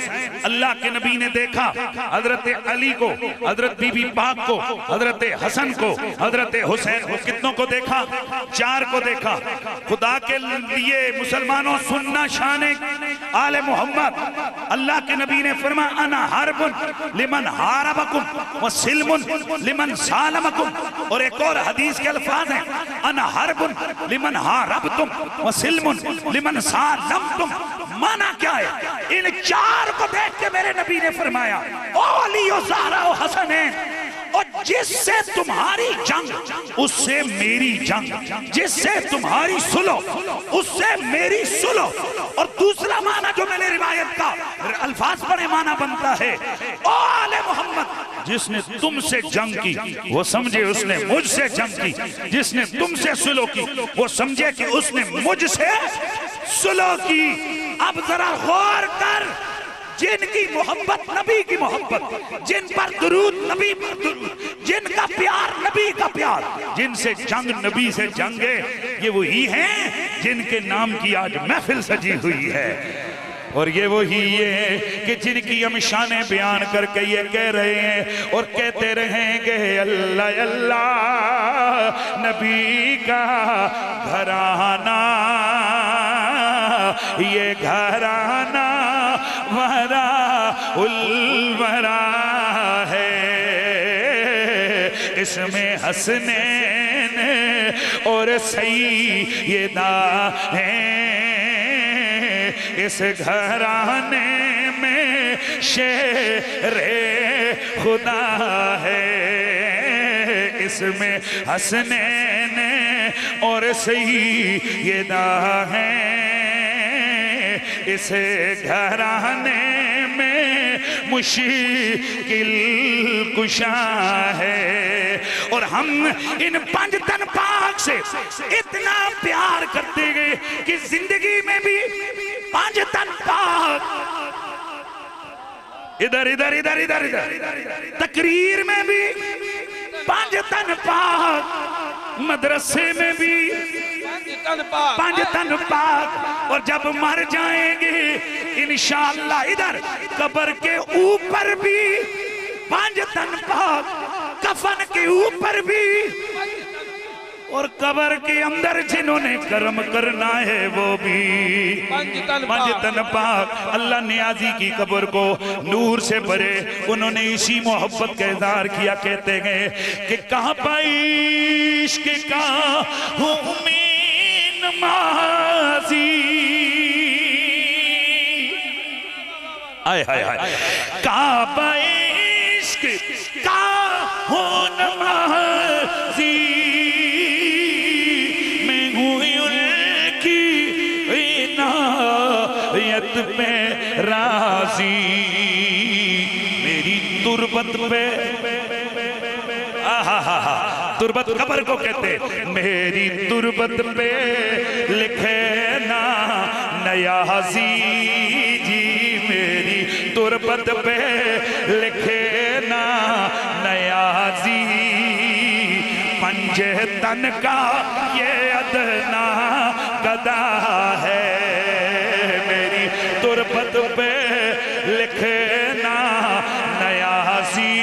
अल्लाह के नबी ने देखा हजरत अली को, हजरत बीबी पाक को, हजरत हसन को, हजरत हुसैन को। कितनों को देखा? 4 को देखा। खुदा के लिए मुसलमानों सुनना शान आले मोहम्मद। अल्लाह के नबी ने फरमाया अना हरबुन लिमन हारबकुम व सिल्मुन लिमन सालमकुम। और एक और हदीस के अल्फाज हैं अना हरबुन लिमन हारबतुम व सिल्मुन लिमन सालमतुम। माना क्या है? इन 4 को देख के मेरे नबी ने फरमाया ओ अली ओ ज़हरा ओ हसन है, और जिससे तुम्हारी जंग उससे मेरी जंग, जिससे तुम्हारी सुलह उससे मेरी सुलह। और दूसरा माना जो मैंने रिवायत का अल्फाज पढ़े माना बनता है ओ आले मोहम्मद, जिसने तुमसे जंग की वो समझे उसने मुझसे जंग की, जिसने तुमसे सुलह की वो समझे कि उसने मुझसे सुलह की। अब जरा गौर कर, जिनकी मोहब्बत नबी की मोहब्बत, जिन पर दुरूद नबी पर दुरूद, जिनका प्यार नबी का प्यार, जिनसे जंग नबी से जंग है, ये वही हैं जिनके नाम की आज महफिल सजी हुई है। और ये वही है कि जिनकी हम शानें बयान करके ये कह रहे हैं और कहते रहेंगे अल्लाह अल्लाह नबी का घराना, ये घराना वरा उलवरा है, इसमें हसनैन और सैयदा हैं, इस घराने में शेरे खुदा है, इसमें हसनैन और सैयदा हैं, इस घराने में मुश्किल कुशा है। और हम इन पंजतन पाक से इतना प्यार करते गए कि जिंदगी में भी पंजतन पाक, इधर इधर इधर इधर इधर तकरीर में भी पंजतन पाक, मदरसे में भी पंजतन पाक, और जब मर जाएंगे इंशाअल्लाह इधर कब्र के ऊपर भी पंजतन पाक, कफन के ऊपर भी, और कब्र के अंदर जिन्होंने कर्म करना है वो भी पंजतन पाक। अल्लाह नियाजी की कब्र को नूर से भरे, उन्होंने इसी मोहब्बत का इज़हार किया, कहते हैं कि कहाँ पाई इश्क़ का हूँ मैं नमाज़ी, आय हाय हाय, कहाँ पाई इश्क़ का हूँ नमाज़ी, पे राजी, मेरी तुरबत पे, तुरबत कब्र को कहते, मेरी तुरबत पे लिखे ना नयाजी जी, मेरी तुरबत पे लिखे ना नयाजी, पंजे तन का ये अदना गदा है, तुरबत पे लिखना नयाजी,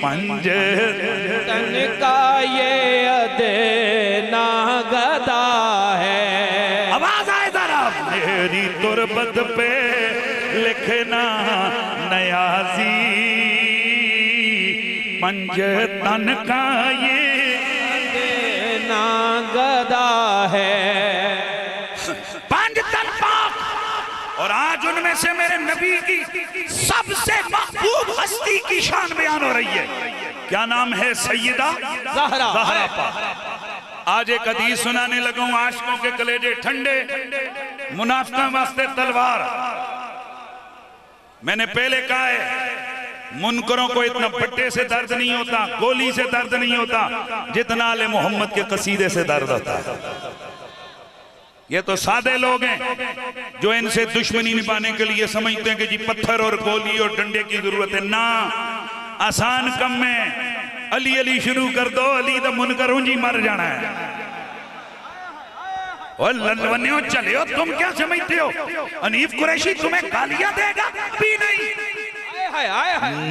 पंजतन का ये अदना गदा है। आवाज आए जरा, मेरी तुरबत पे लिखना नयाजी, पंजतन का ये अदना गदा है। और आज उनमें से मेरे नबी की सबसे महबूब हस्ती की शान बयान हो रही है, क्या नाम है? सैयदा ज़हरा पाक। आज एक हदीस सुनाने लगा हूं, आशिकों के कलेजे ठंडे, मुनाफिकों वास्ते तलवार। मैंने पहले कहा है मुनकरों को इतना पट्टे से दर्द नहीं होता, गोली से दर्द नहीं होता, जितना आले मोहम्मद के कसीदे से दर्द होता है। ये तो सादे लोग हैं जो इनसे दुश्मनी निभाने के लिए समझते हैं कि जी पत्थर और गोली और डंडे की जरूरत है। ना, आसान कम में अली अली शुरू कर दो, अली तो मुनकर जी मर जाना है। और ललवन्यो चले हो, तुम क्या समझते हो अनीफ कुरैशी तुम्हें गालियां देगा? भी नहीं,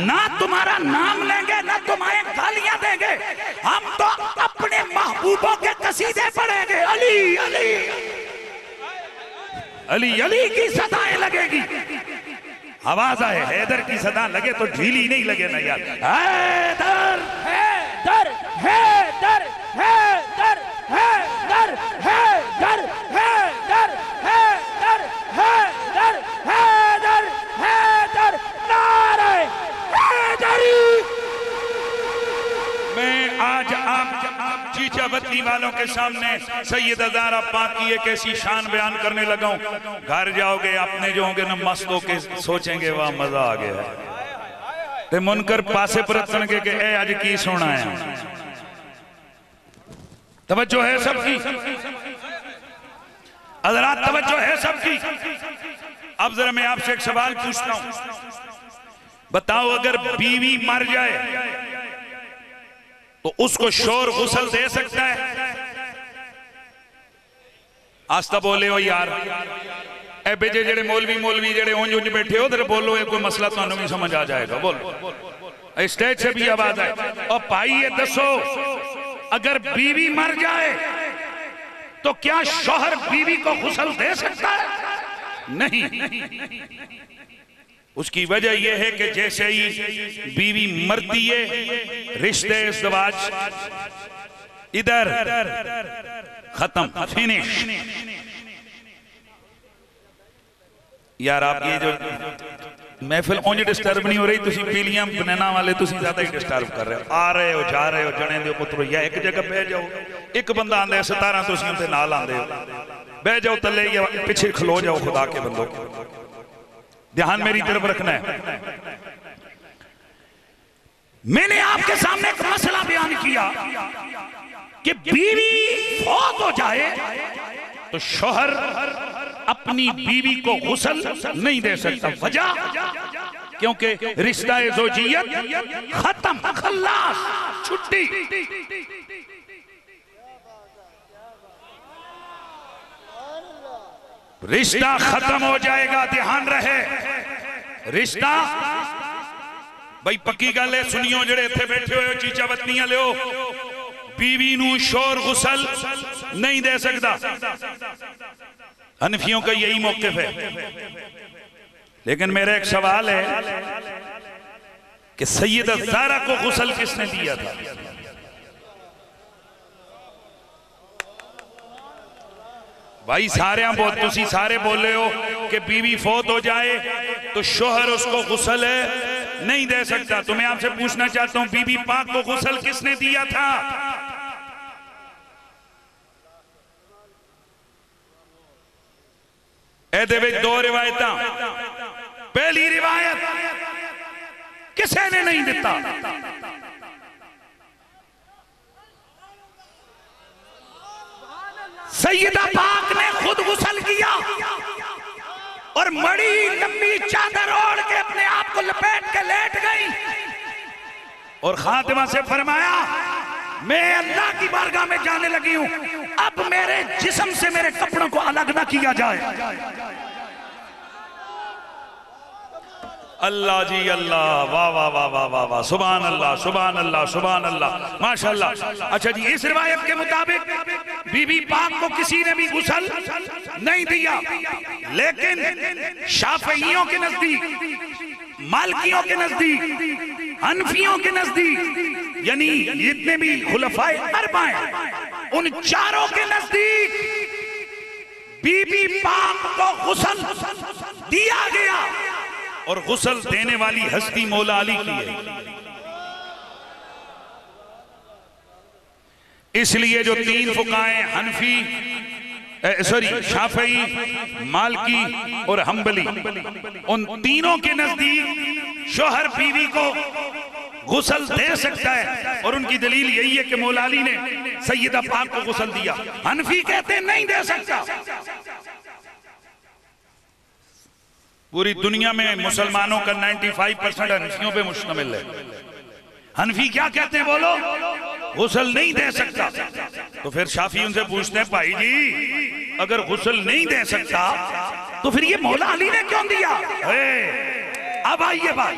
ना तुम्हारा नाम लेंगे ना तुम्हारे गालियां देंगे, हम तो अपने महबूबों के कसीदे पढ़ेंगे। अली अली अली अली की सदाएं लगेगी, आवाज आए हैदर की सदा लगे तो ढीली नहीं लगे ना यार। हैदर हैदर हैदर हैदर हैदर हैदर हैदर हैदर हैदर हैदर हैदर नारे हैदरी। मैं आज आप चीचावती वालों के सामने सैयदा ज़हरा पाक की एक ऐसी शान बयान करने लगा हूं, घर जाओगे अपने जो होंगे ना मस्त होके सोचेंगे वाह मजा आ गया। ते मुनकर पासे परतन के ए आज की सोना है। तवज्जो है सबकी, हज़रात तवज्जो है सबकी। अब जरा मैं आपसे एक सवाल पूछता हूं, बताओ अगर बीवी मर जाए तो उसको शोर गुसल दे सकता है? आस्ता बोले हो यार, ए बेजे जेड़े मौलवी जेड़े उंज उंज बैठे हो उधर बोलो, कोई मसला तुहानू भी समझ आ जाएगा। बोलो, स्टेज से भी आवाज आए। और भाई ये दसो, अगर बीवी मर जाए तो क्या शौहर बीवी को गुस्ल दे सकता है? नहीं। उसकी वजह यह है कि जैसे ही बीवी मरती है, रिश्ते इज़्दिवाज इधर खत्म, फिनिश। यार आप ये जो महफिल उंज डिस्टर्ब नहीं हो रही, तुसी पीलियां बनैना वाले तुसी ज्यादा ही डिस्टर्ब कर रहे हो। आ रहे हो, जा रहे हो, जने दे पुत्रो, या एक जगह बह जाओ। एक बंदा आंदे 17 तुसी उनके नाल आंदे हो, बह जाओ तले या पीछे खलो जाओ। खुदा के बंदो, ध्यान मेरी तरफ रखना है। मैंने आपके सामने एक मसला बयान किया कि बीवी फौत हो जाए तो शौहर अपनी बीवी को गुस्ल नहीं दे सकता। वजह, क्योंकि रिश्ता ज़ौजियत खत्म, खल्लास, छुट्टी। रिश्ता खत्म हो जाएगा, ध्यान रहे। रिश्ता भाई पक्की गल है, सुनियो जेड़े इत्थे बैठे हो, चीचा बत्तियां लियो, बीवी नू शोर गुस्ल नहीं दे सकता। हनफियों का यही मौकिफ है। लेकिन मेरा एक सवाल है कि सैयदा ज़हरा को गुस्ल किसने दिया था? भाई सारे तुसी सारे बोले हो कि बीवी फौत हो जाए तो शोहर उसको गुस्ल नहीं दे सकता। तो मैं आपसे पूछना चाहता हूं, बीबी पाक को गुस्ल किसने दिया था? ए दो रिवायत, पहली रिवायत किसी ने नहीं दिता। सैयदा पाक ने खुद गुस्ल किया और बड़ी लंबी चादर ओढ़ के अपने आप को लपेट के लेट गई और खातिमा से फरमाया, मैं अल्लाह की बारगाह में जाने लगी हूं, अब मेरे जिस्म से मेरे कपड़ों को अलग ना किया जाए। अल्लाह जी अल्लाह, वाह वाह वाह वाह वाह वाह, सुभान अल्लाह, सुभान अल्लाह, सुभान अल्लाह, माशाअल्लाह। अच्छा जी, इस रिवायत के मुताबिक बीबी पाक को किसी ने भी गुस्ल नहीं दिया, लेकिन शाफिइयों के नजदीक, मालिकियों के नजदीक, हनफियों के नजदीक, यानी जितने भी खुलफाए अरबा हैं, उन चारों के नजदीक बीबी पाक को गुस्ल दिया गया और गुस्ल देने वाली हस्ती मौला अली की है। इसलिए जो तीन फुकाए हनफी, शाफई, मालकी और हम्बली, उन तीनों के नजदीक शौहर बीवी को गुस्ल दे सकता है और उनकी दलील यही है कि मौला अली ने सैयदा पाक को गुस्ल दिया। हनफी कहते नहीं दे सकता। पूरी दुनिया में मुसलमानों का 95% हनफियों पे मुश्तमिल है। हनफी क्या कहते हैं बोलो? गुस्ल नहीं दे सकता। तो फिर शाफी उनसे पूछते हैं, भाई जी अगर गुस्ल नहीं दे सकता तो फिर ये मौला अली ने क्यों दिया? अब आइए बात,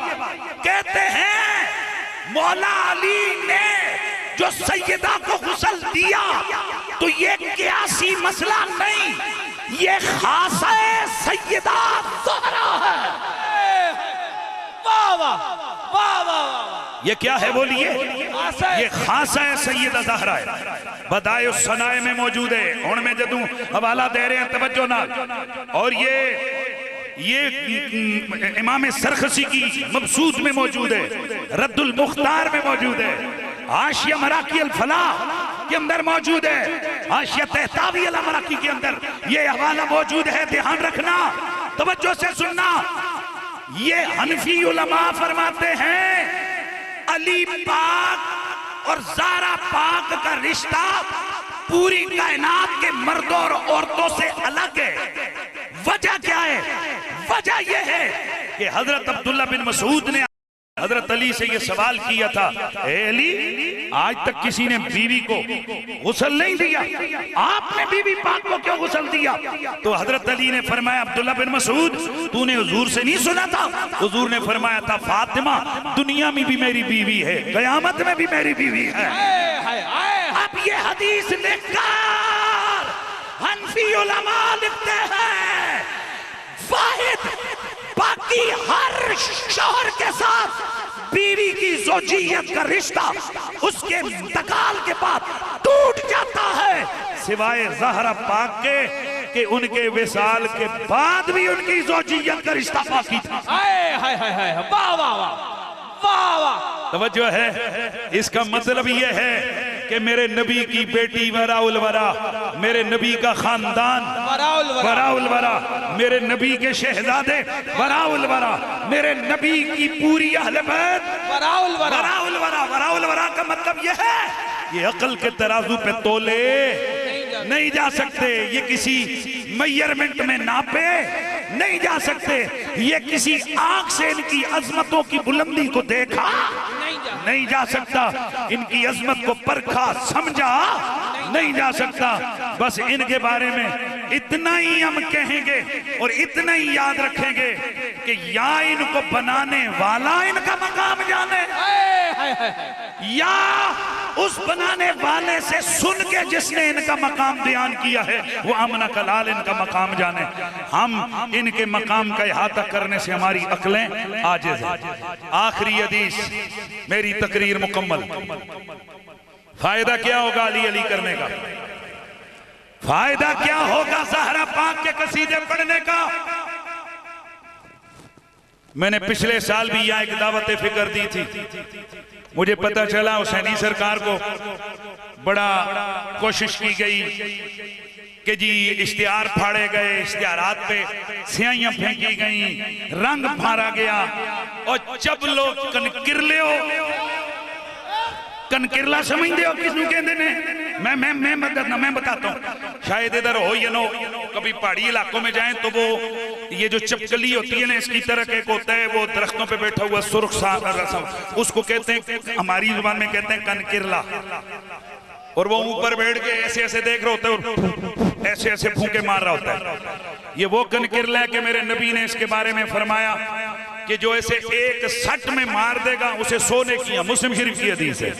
कहते हैं मौला अली ने जो सैयदा को गुस्ल दिया तो ये कियासी मसला नहीं, ये खासा सैयदा ज़हरा है। वाह वाह वाह वाह, ये क्या है बोलिए? ये खासा है सैयदा ज़हरा है। बदाए उस सनाए में मौजूद है। उनमें जदू हवाला दे रहे हैं तवज्जो ना, और ये इमाम सरखसी की मबसूत में मौजूद है, रद्दुल मुख्तार में मौजूद है, हाशिया मराकी अल फलाह के अंदर मौजूद है, हाशिया तहतावी अल मराकी के अंदर ये हवाला मौजूद है। ध्यान रखना, तवज्जो से सुनना। ये हनफी उलमा फरमाते हैं अली पाक और ज़हरा पाक का रिश्ता पूरी कायनात के मर्दों और औरतों से अलग है। वजह क्या है? वजह यह है कि हजरत अब्दुल्ला बिन मसूद ने हजरत अली से यह सवाल किया था, ए अली आज तक किसी ने बीवी को गुस्ल नहीं दिया, आपने बीवी पाक को क्यों गुस्ल दिया? तो हजरत अली ने फरमाया, अब्दुल्ला बिन मसूद तूने हुजूर से नहीं सुना था? हुजूर ने फरमाया था, फातिमा दुनिया में भी मेरी बीवी है, कयामत में भी मेरी बीवी है। अब ये हदीस लिखकर हनफी उलमा लिखते हैं, वाहिद बाकी हर शौहर के साथ बीवी की ज़ौजियत का रिश्ता उसके इंतकाल के बाद टूट जाता है, सिवाय ज़हरा पाक के कि उनके विसाल के बाद भी उनकी ज़ौजियत का रिश्ता बाकी था। वाह वाह वाह वाह। तवज्जो है, इसका मतलब यह है कि मेरे नबी की बेटी वराउल वरा, मेरे नबी का खानदान वराउल वरा, मेरे नबी के शहजादे वराउल वरा, मेरे नबी की पूरी अहले बैत वराउल वरा। वराउल वरा का मतलब यह है, ये अकल के तराजू पे तोले नहीं जा सकते, ये किसी मेजरमेंट में नापे नहीं जा सकते, ये किसी आंख से इनकी अजमतों की बुलंदी को देखा नहीं जा सकता, इनकी अजमत को परखा समझा नहीं जा सकता। बस इनके बारे में इतना ही हम कहेंगे और इतना ही याद रखेंगे कि या इनको बनाने वाला इनका मकाम जाने, या उस बनाने वाले से सुन के जिसने इनका मकाम बयान किया है वो आमना कलाल इनका मकाम जाने। हम इनके मकाम का इहाता करने से हमारी अक्लें आजिज़ हैं। आखिरी हदीस, मेरी तकरीर मुकम्मल। फायदा क्या होगा अली अली करने का? फायदा क्या होगा ज़हरा पाक के कसीदे पढ़ने का? मैंने पिछले साल भी यहाँ एक दावत फिक्र दी थी। मुझे पता चला हुसैनी सरकार को बड़ा कोशिश की गई कि जी इश्तिहार फाड़े गए, इश्तिहारात पे स्याहियां फेंकी गई, रंग मारा गया, और जब लोग कनकिरला समझते हो किसनू कहते ने? मैं बताता हूँ, शायद इधर हो या नो, कभी पहाड़ी इलाकों में जाएं तो वो ये जो चपकली होती है ना, इसकी तरह एक होता है, वो दरख्तों पे बैठा हुआ सुर्ख सा रसम, उसको कहते हैं, हमारी जुबान में कहते हैं कनकिरला। और वो ऊपर बैठ के ऐसे ऐसे देख रहा होता है और ऐसे ऐसे फूंके मार रहा होता है। ये वो कनकिरला है कि मेरे नबी ने इसके बारे में फरमाया कि जो ऐसे एक सट में मार देगा उसे 100 नेकियां, मुस्लिम शरीफ की हदीस है।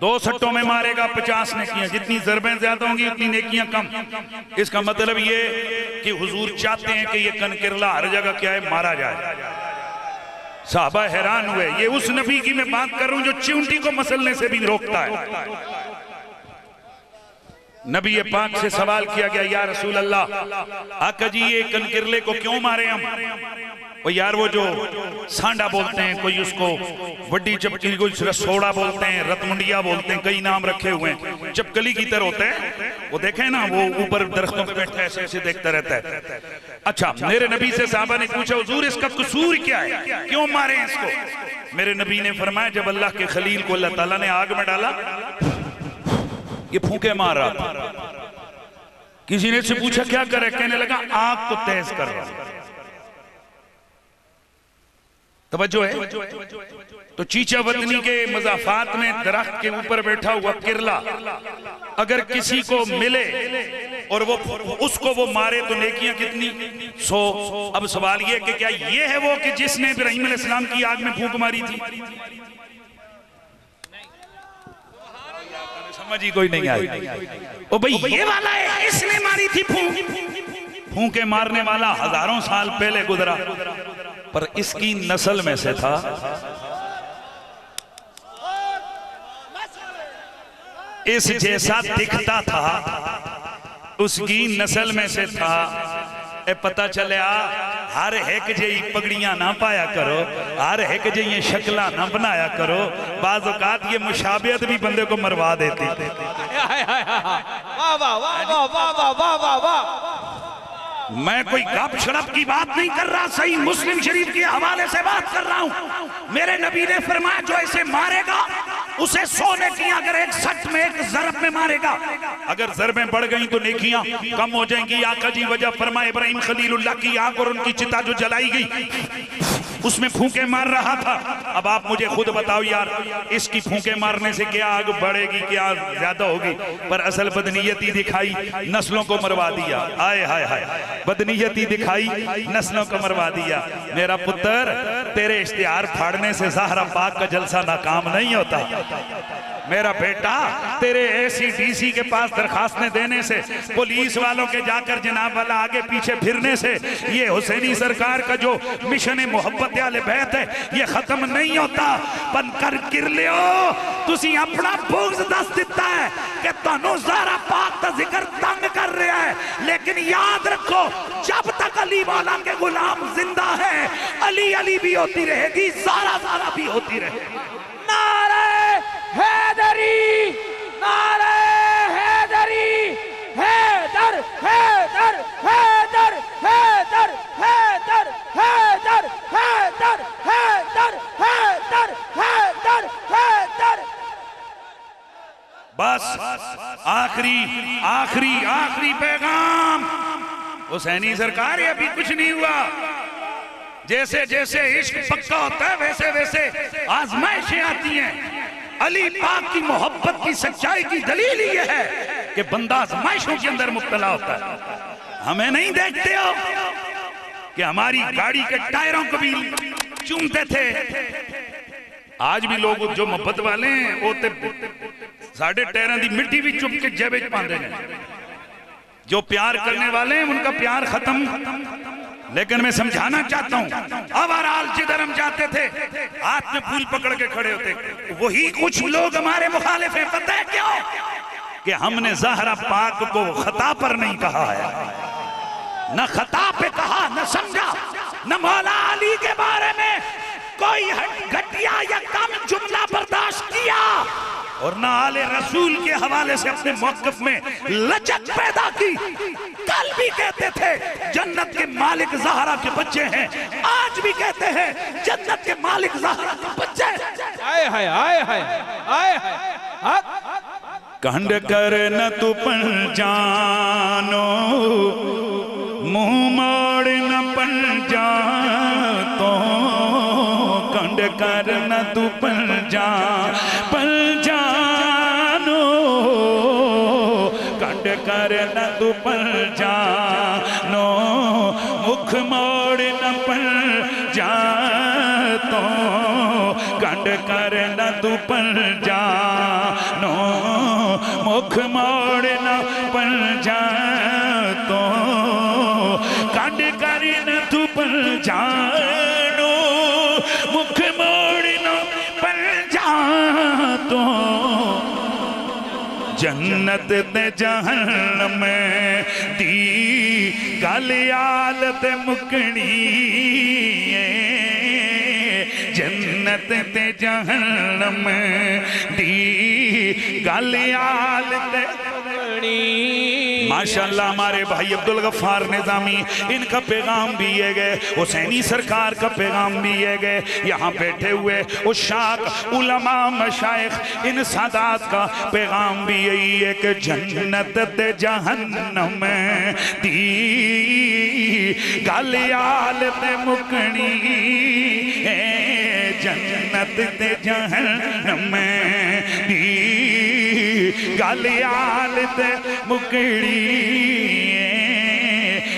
2 सट्टों में मारेगा 50 नेकियां, जितनी ज़रबें ज्यादा होंगी उतनी नेकियां कम। इसका मतलब ये कि हुजूर चाहते हैं कि ये कनकिरला हर जगह क्या है, मारा जाए। साहबा हैरान हुए, ये उस नबी की मैं बात कर रहा हूं जो चिंटी को मसलने से भी रोकता है। नबी पाक से सवाल किया गया, या रसूल अल्लाह, आका जी ये कनकिरले को क्यों मारे हम? और यार वो जो सांडा बोलते हैं, कोई उसको वड्डी चपकली, कोई रसोड़ा बोलते हैं, रतमुंडिया बोलते हैं, कई नाम रखे हुए हैं, चपकली की तरह होते हैं, वो देखे ना, वो ऊपर दरख्तों पे बैठा है, ऐसे ऐसे देखता रहता है। अच्छा, मेरे नबी से साहबा ने पूछा, हुजूर इसका कसूर क्या है, क्यों मारे इसको? मेरे नबी ने फरमाया, जब अल्लाह के खलील को अल्लाह ताला ने आग में डाला, ये फूंके मार रहा था। किसी ने से पूछा क्या करे, कहने लगा आग को तेज कर रहा। तवज्जो है? तो चीचा वतनी के मज़ाफात में दरख्त के ऊपर बैठा हुआ किरला अगर किसी को मिले और वो उसको वो मारे तो नेकियां कितनी? 100। अब सवाल ये कि क्या ये है वो कि जिसने इब्राहीम अलैहिस्सलाम की आग में फूंक मारी थी? समझ ही कोई नहीं आई। ओ भाई ये वाला है, इसने मारी थी फूंक। फूंके मारने वाला हजारों साल पहले गुजरा, पर इसकी नस्ल में से था। इस जैसा दिखता था, उसकी नस्ल में से था। ए पता चलिया हर एक जी पगड़ियां ना पाया करो, हर एक जी ये शक्ला ना बनाया करो। बाज़ औक़ात ये मुशाबियत भी बंदे को मरवा देती। वाह वाह वाह वाह वाह वाह वाह वाह। मैं कोई गप शड़प की बात नहीं कर रहा, सही मुस्लिम शरीफ के हवाले से बात कर रहा हूं। मेरे नबी ने फरमाया जो ऐसे मारेगा उसे 100 नेकियां, अगर एक सट में एक ज़रब में मारेगा, अगर ज़रबें बढ़ गई तो नेकियां कम हो जाएंगी। आका जी वजह फरमाए, इब्राहीम खलीलुल्लाह की आग और उनकी चिता जो जलाई गई, उसमें फूंके मार रहा था। अब आप मुझे खुद बताओ यार, इसकी फूंके मारने से क्या आग बढ़ेगी, क्या ज्यादा होगी? पर असल बदनीयती दिखाई, नस्लों को मरवा दिया। आए हाय हाय, बदनीयती दिखाई, नस्लों को मरवा दिया। मेरा पुत्र, तेरे इश्तिहार फाड़ने से ज़हरा पाक का जलसा नाकाम नहीं होता। मेरा बेटा, तेरे ACDC के पास दरखास्तें देने से, पुलिस वालों के जाकर जनाब वाला आगे पीछे फिरने से ये हुसैनी सरकार का जो मिशन मोहब्बत आले बैत है ये खत्म नहीं होता। बनकर गिर लियो, तुसी अपना बुग़्ज़ दस दिता है कि तुहानू ज़हरा पाक का जिक्र तंग कर रहा है, लेकिन याद रखो जब तक अली मौला के गुलाम जिंदा है, अली अली भी होती रहेगी, ज़हरा भी होती रहेगी। नारे हैदरी, नारे हैदरी, हैदर हैदर हैदर हैदर हैदर हैदर हैदर हैदर हैदर हैदर हैदर। बस आखिरी आखिरी आखिरी पैगाम, हुसैनी सरकार, ये अभी कुछ नहीं हुआ। जैसे जैसे इश्क पक्का होता है वैसे वैसे आजमाइशें आती हैं। अली पाक की मोहब्बत की सच्चाई की दलील ये है कि बंदा आजमाइशों के अंदर मुब्तला होता है। हमें नहीं देखते हो कि हमारी गाड़ी के टायरों को भी चूमते थे। आज भी लोग जो मोहब्बत वाले हैं वो साढ़े टायरों की मिट्टी भी चुप के जेब च पाते हैं। जो प्यार करने वाले हैं उनका प्यार खत्म। लेकिन मैं समझाना चाहता हूं, अबहरहाल जिधर हम जाते थे हाथ में फूल पकड़ के खड़े होते, वही कुछ लोग हमारे मुखालिफ हैं। पता है क्यों? कि हमने ज़हरा पाक को खता पर नहीं कहा है, न खता पे कहा, न समझा, न मौला अली के बारे में कोई घटिया या कम जुमला बर्दाश्त किया, और न आले रसूल के हवाले से अपने मौक़िफ़ में लचक पैदा की। कल भी कहते थे जन्नत के मालिक ज़हरा के बच्चे हैं, आज भी कहते हैं जन्नत के मालिक ज़हरा के बच्चे हैं। आए हाय आए हाय आए हाय। कंड कर न तू पन जानो, मुंह मोड़ न पन जा तो, कंड कर न तू पन जानो, कंड कर न तू पन जानो, मुख मोड़ न पन जा तो, कंड कर न तू पन जानो, मुख मोड़ न पन जा तो, कंड कर न तू पन जानो, मुख मोड़ न पन जा तो, जन्नत ते जहन्नम दी गल आलत मुकनी, जन्नत ते जहन्नम दी गल आलत मुकनी। माशाल्लाह हमारे भाई अब्दुल गफ्फार निज़ामी, इनका पैगाम भी ये गए, हुसैनी सरकार का पैगाम भी ये गए। यहाँ बैठे हुए उशाक उलमा मशाइख इन सादात का पैगाम भी यही है कि जन्नत ते जहन्नम दी गल आलत मुकनी, जन्नत ते जहन्नम दी गल आलत मुकनी,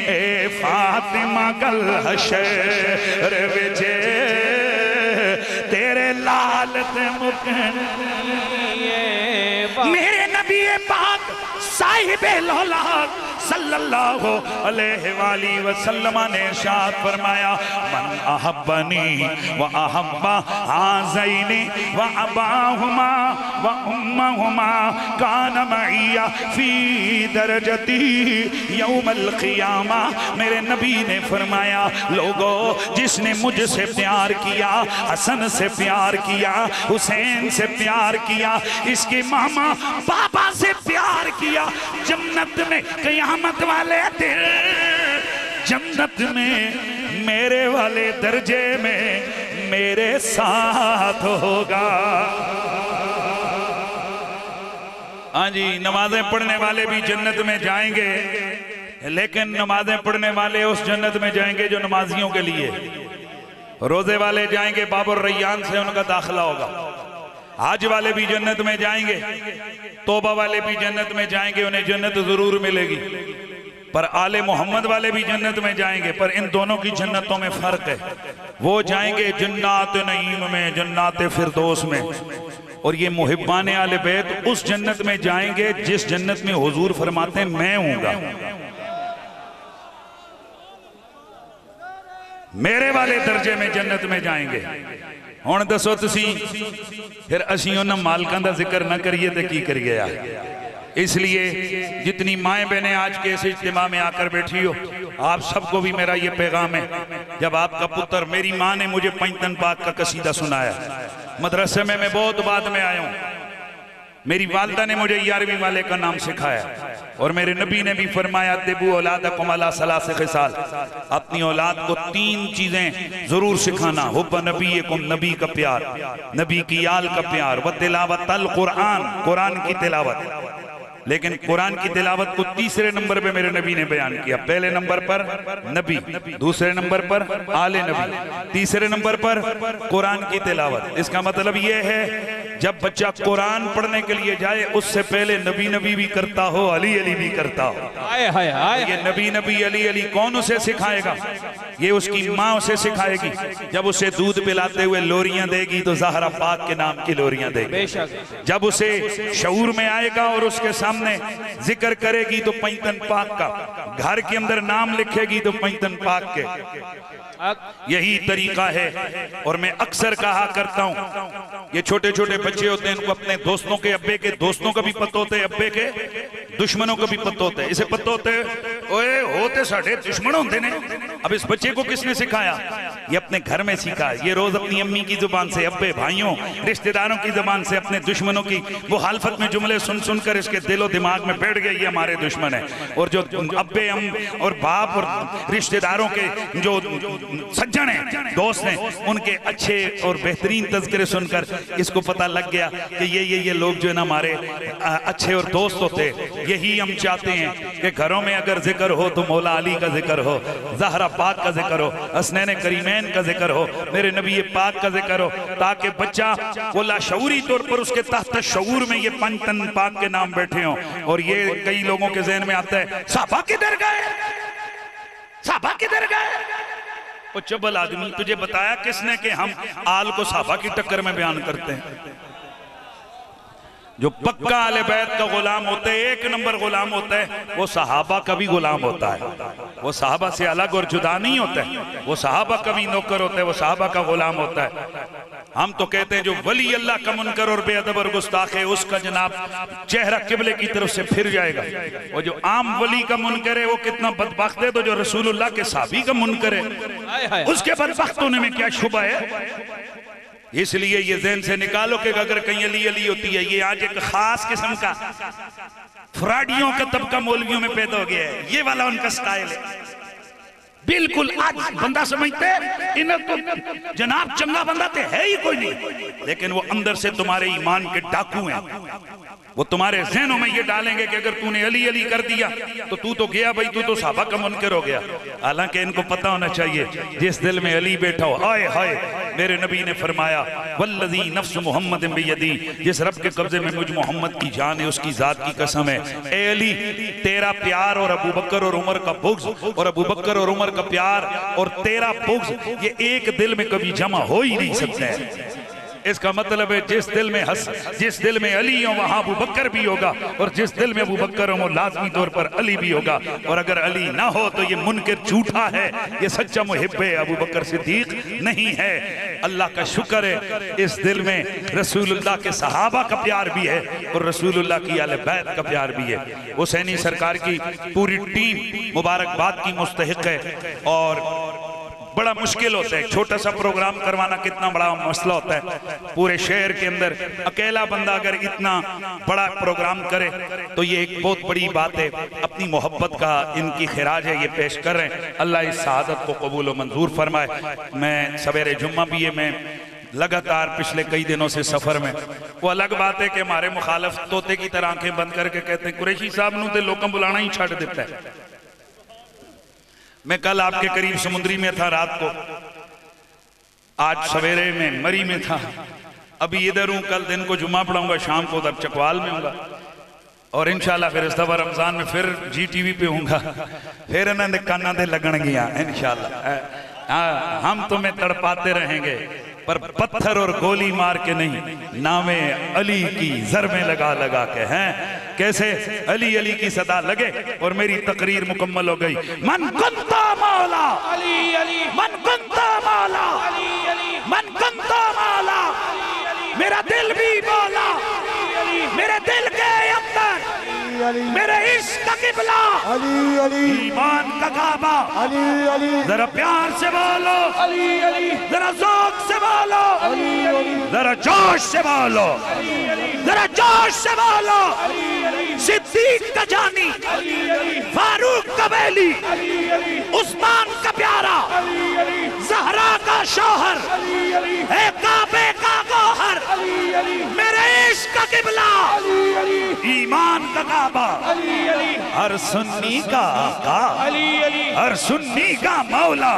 ए फातिमा गल हशर विच तेरे लाल ते मुकनी। मेरे नबी पाक साहिबे लौलाद सल्लल्लाहु अलैहि वसल्लम ने इरशाद फरमाया, मन अहब्बनी व अहब्बा हाज़ैनी व अबाहुमा व उम्महुमा कान मइया फी दरजती यौमल क़ियामा। मेरे नबी ने फरमाया, लोगो जिसने मुझसे प्यार किया, हसन से प्यार किया, हुसैन से प्यार किया, इसके मामा पापा से प्यार किया, जन्नत में क़यामत वाले दिन जन्नत में मेरे वाले दर्जे में मेरे साथ होगा। हाँ जी, नमाजें पढ़ने वाले भी जन्नत में जाएंगे, लेकिन नमाजें पढ़ने वाले उस जन्नत में जाएंगे जो नमाजियों के लिए। रोजे वाले जाएंगे बाबुर रैयान से, उनका दाखिला होगा। हज वाले भी जन्नत में जाएंगे, तौबा वाले भी जन्नत में जाएंगे, उन्हें जन्नत जरूर मिलेगी। पर आले मोहम्मद वाले भी जन्नत में जाएंगे, पर इन दोनों की जन्नतों में फर्क है। वो जाएंगे जन्नत नईम में, जन्नत फिरदौस में, और ये मुहिब्बान आले बैत उस जन्नत में जाएंगे जिस जन्नत में हुजूर फरमाते हैं मैं हूंगा। मेरे वाले दर्जे में जन्नत में जाएंगे। हुण दसो तुसी फिर असीं उन्हां मालकां दा जिक्र ना करिए तो की करिए यार। इसलिए जितनी माएँ बहनें आज के इस इज्तिमा में आकर बैठी हो, आप सबको भी मेरा ये पैगाम है। जब आपका पुत्र, मेरी माँ ने मुझे पैंतन पाक का कसीदा सुनाया, मदरसे में मैं बहुत बाद में आया हूँ, मेरी वालदा ने मुझे 11वीं वाले का नाम सिखाया, और मेरे नबी ने भी फरमाया दिबू औलादकुम अला सलास खिसाल, अपनी औलाद को 3 चीजें जरूर सिखाना। हुब्ब नबीकुम, नबी का प्यार, नबी की आल का प्यार, व तिलावत अल कुरान, कुरान की तिलावत। लेकिन कुरान की तिलावत को तीसरे नंबर पे मेरे नबी ने बयान किया। पहले नंबर पर नबी, दूसरे नंबर पर आले नबी, तीसरे नंबर पर कुरान की तिलावत। इसका मतलब यह है जब बच्चा कुरान पढ़ने के लिए जाए उससे पहले नबी नबी भी करता हो, अली अली भी करता हो। ये नबी नबी अली अली कौन उसे सिखाएगा? ये उसकी माँ उसे सिखाएगी। जब उसे दूध पिलाते हुए लोरियां देगी तो ज़हरा पाक के नाम की लोरियां देगी। जब उसे शऊर में आएगा और उसके सामने जिक्र करेगी तो पैंतन पाक का, घर के अंदर नाम लिखेगी तो पैंतन पाक के। यही तरीका है। और मैं अक्सर कहा करता हूं, ये छोटे छोटे बच्चे होते हैं, इनको अपने दोस्तों के, अब्बे के दोस्तों का भी पता होता है, अब्बे के दुश्मनों का भी पता होता है। इसे पता होता है ओए होते साढ़े दुश्मन होते ने। अब इस बच्चे को किसने सिखाया? ये अपने घर में सीखा। ये रोज अपनी अम्मी की जुबान से, अब्बे भाइयों रिश्तेदारों की जुबान से अपने दुश्मनों की वो हालफत में जुमले सुन सुनकर इसके दिलो दिमाग में बैठ गए, ये हमारे दुश्मन है। और जो अब्बे हम और बाप और रिश्तेदारों के जो सज्जन हैं, दोस्त हैं, उनके अच्छे और बेहतरीन तज़किरे सुनकर इसको पता लग गया कि ये लोग जो है ना हमारे अच्छे और दोस्त होते। यही हम चाहते हैं कि घरों में अगर जिक्र हो तो मौला अली का जिक्र हो, ज़हरा पाक का जिक्र हो, हसनैन करीमैन का जिक्र हो, मेरे नबी पाक का जिक्र हो, ताकि बच्चा वो लाशऊरी तौर पर उसके तहत शऊर में ये पंचतन पाक के नाम बैठे हों। और ये कई लोगों के ज़हन में आता है साहबा किधर गए, साहबा किधर गए। वो चबल आदमी, तुझे बताया किसने कि हम आल को साहबा की टक्कर में बयान करते हैं? जो पक्का आले बैत का गुलाम होता है, 1 नंबर गुलाम होता है, वो सहाबा का भी गुलाम होता है। वो सहाबा से अलग और जुदा नहीं होता है। वो सहाबा का भी नौकर होता है, वो सहाबा का गुलाम होता है। हम तो कहते हैं जो वली अल्लाह का मुनकर और बेअदब और गुस्ताख है, उसका जनाब चेहरा किबले की तरफ से फिर जाएगा। और जो आम वली का मुनकर है वो कितना बदबख्त है, तो जो रसूलुल्लाह के साहबी का मुनकर है उसके बदबख्त होने में क्या शुबा है। इसलिए ये ज़हन से निकालो कि अगर कहीं अली अली होती है, ये आज एक खास किस्म का फ्राडियों का तबका मौलवियों में पैदा हो गया है। ये वाला उनका स्टाइल है। बिल्कुल आज बंदा समझते इन्हें तो जनाब चंगा बंदा तो है ही कोई नहीं, लेकिन वो अंदर से तुम्हारे ईमान के डाकू हैं। वो तुम्हारे ज़हनों में ये डालेंगे कि अगर तूने अली अली कर दिया तो तू तो गया भाई, तू तो सहाबा का मुनकर हो गया। हालांकि इनको पता होना चाहिए जिस दिल में अली बैठा हो, आए हाय मेरे नबी ने फरमाया वल्लज़ी नफ्स मोहम्मद बियदी, जिस रब के कब्जे में मुझ मोहम्मद की जान है उसकी जात की कसम है, ए अली तेरा प्यार और अबू बकर और उमर का बुग़्ज़ और अबू बकर और उमर का प्यार और तेरा बुग़्ज़ ये एक दिल में कभी जमा हो ही नहीं सकते हैं। इसका मतलब है जिस दिल में अली हो वहां अबू बकर भी होगा, और जिस दिल में अबू बकर हो वो लाजमी तौर पर अली भी होगा। और अगर अली ना हो तो ये मुनकर झूठा है, ये सच्चा मुहिब्ब है, अबू बकर सिद्दीक नहीं है। अल्लाह का शुक्र है इस दिल में रसूलुल्लाह के सहाबा का प्यार भी है और रसूलुल्लाह की आले बैत का प्यार भी है। हुसैनी सरकार की पूरी टीम मुबारकबाद की मुस्तहिक है। और बड़ा मुश्किल होता है छोटा सा प्रोग्राम करवाना, कितना बड़ा मसला होता है। पूरे शहर के अंदर अकेला बंदा अगर इतना बड़ा प्रोग्राम करे तो ये एक बहुत बड़ी बात है। अपनी मोहब्बत का इनकी खिराज है, ये पेश कर रहे हैं। अल्लाह इस शहादत को कबूल व मंजूर फरमाए। मैं सवेरे जुम्मा भी है, मैं लगातार पिछले कई दिनों से सफर में। वो अलग बात है कि हमारे मुखालिफ तोते की तरह आंखें बंद करके कहते हैं कुरैशी साहब नूं ते लोकां बुलाना ही छड़ देता है। मैं कल आपके करीब समुद्री में था रात को, आज सवेरे में मरी में था, अभी इधर हूं, कल दिन को जुम्मा पढ़ाऊंगा, शाम को उधर चकवाल में होगा, और इंशाल्लाह फिर इस दफा रमजान में फिर GTV पे होऊंगा, फिर इन्होंने काना दे लगन गया इंशाल्लाह। हम तुम्हें तड़पाते रहेंगे पर पत्थर और गोली मार के नहीं, नामे अली की जर में लगा लगा के हैं। कैसे? अली अली की सदा लगे और मेरी तकरीर मुकम्मल हो गई। मन कुंता मौला अली अली, मन कुंता मौला अली अली, मन कुंता मौला, मेरा दिल भी बोला, मेरे दिल के अंदर मेरे इश्क का किबला, अली अली, ईमान का काबा। अली अली, जरा प्यार से बोलो, अली अली, जरा ज़ौक़ से बोलो, अली अली, जरा जोश से बोलो, जरा जोश से बोलो। सिद्दीक का जानी, फारूक का बेली, उस्मान का प्यारा, ज़हरा का शौहर, है काबे का गौहर, मेरे इश्क का किबला, ईमान का काबा, हर सुन्नी का आका, हर सुन्नी का मौला।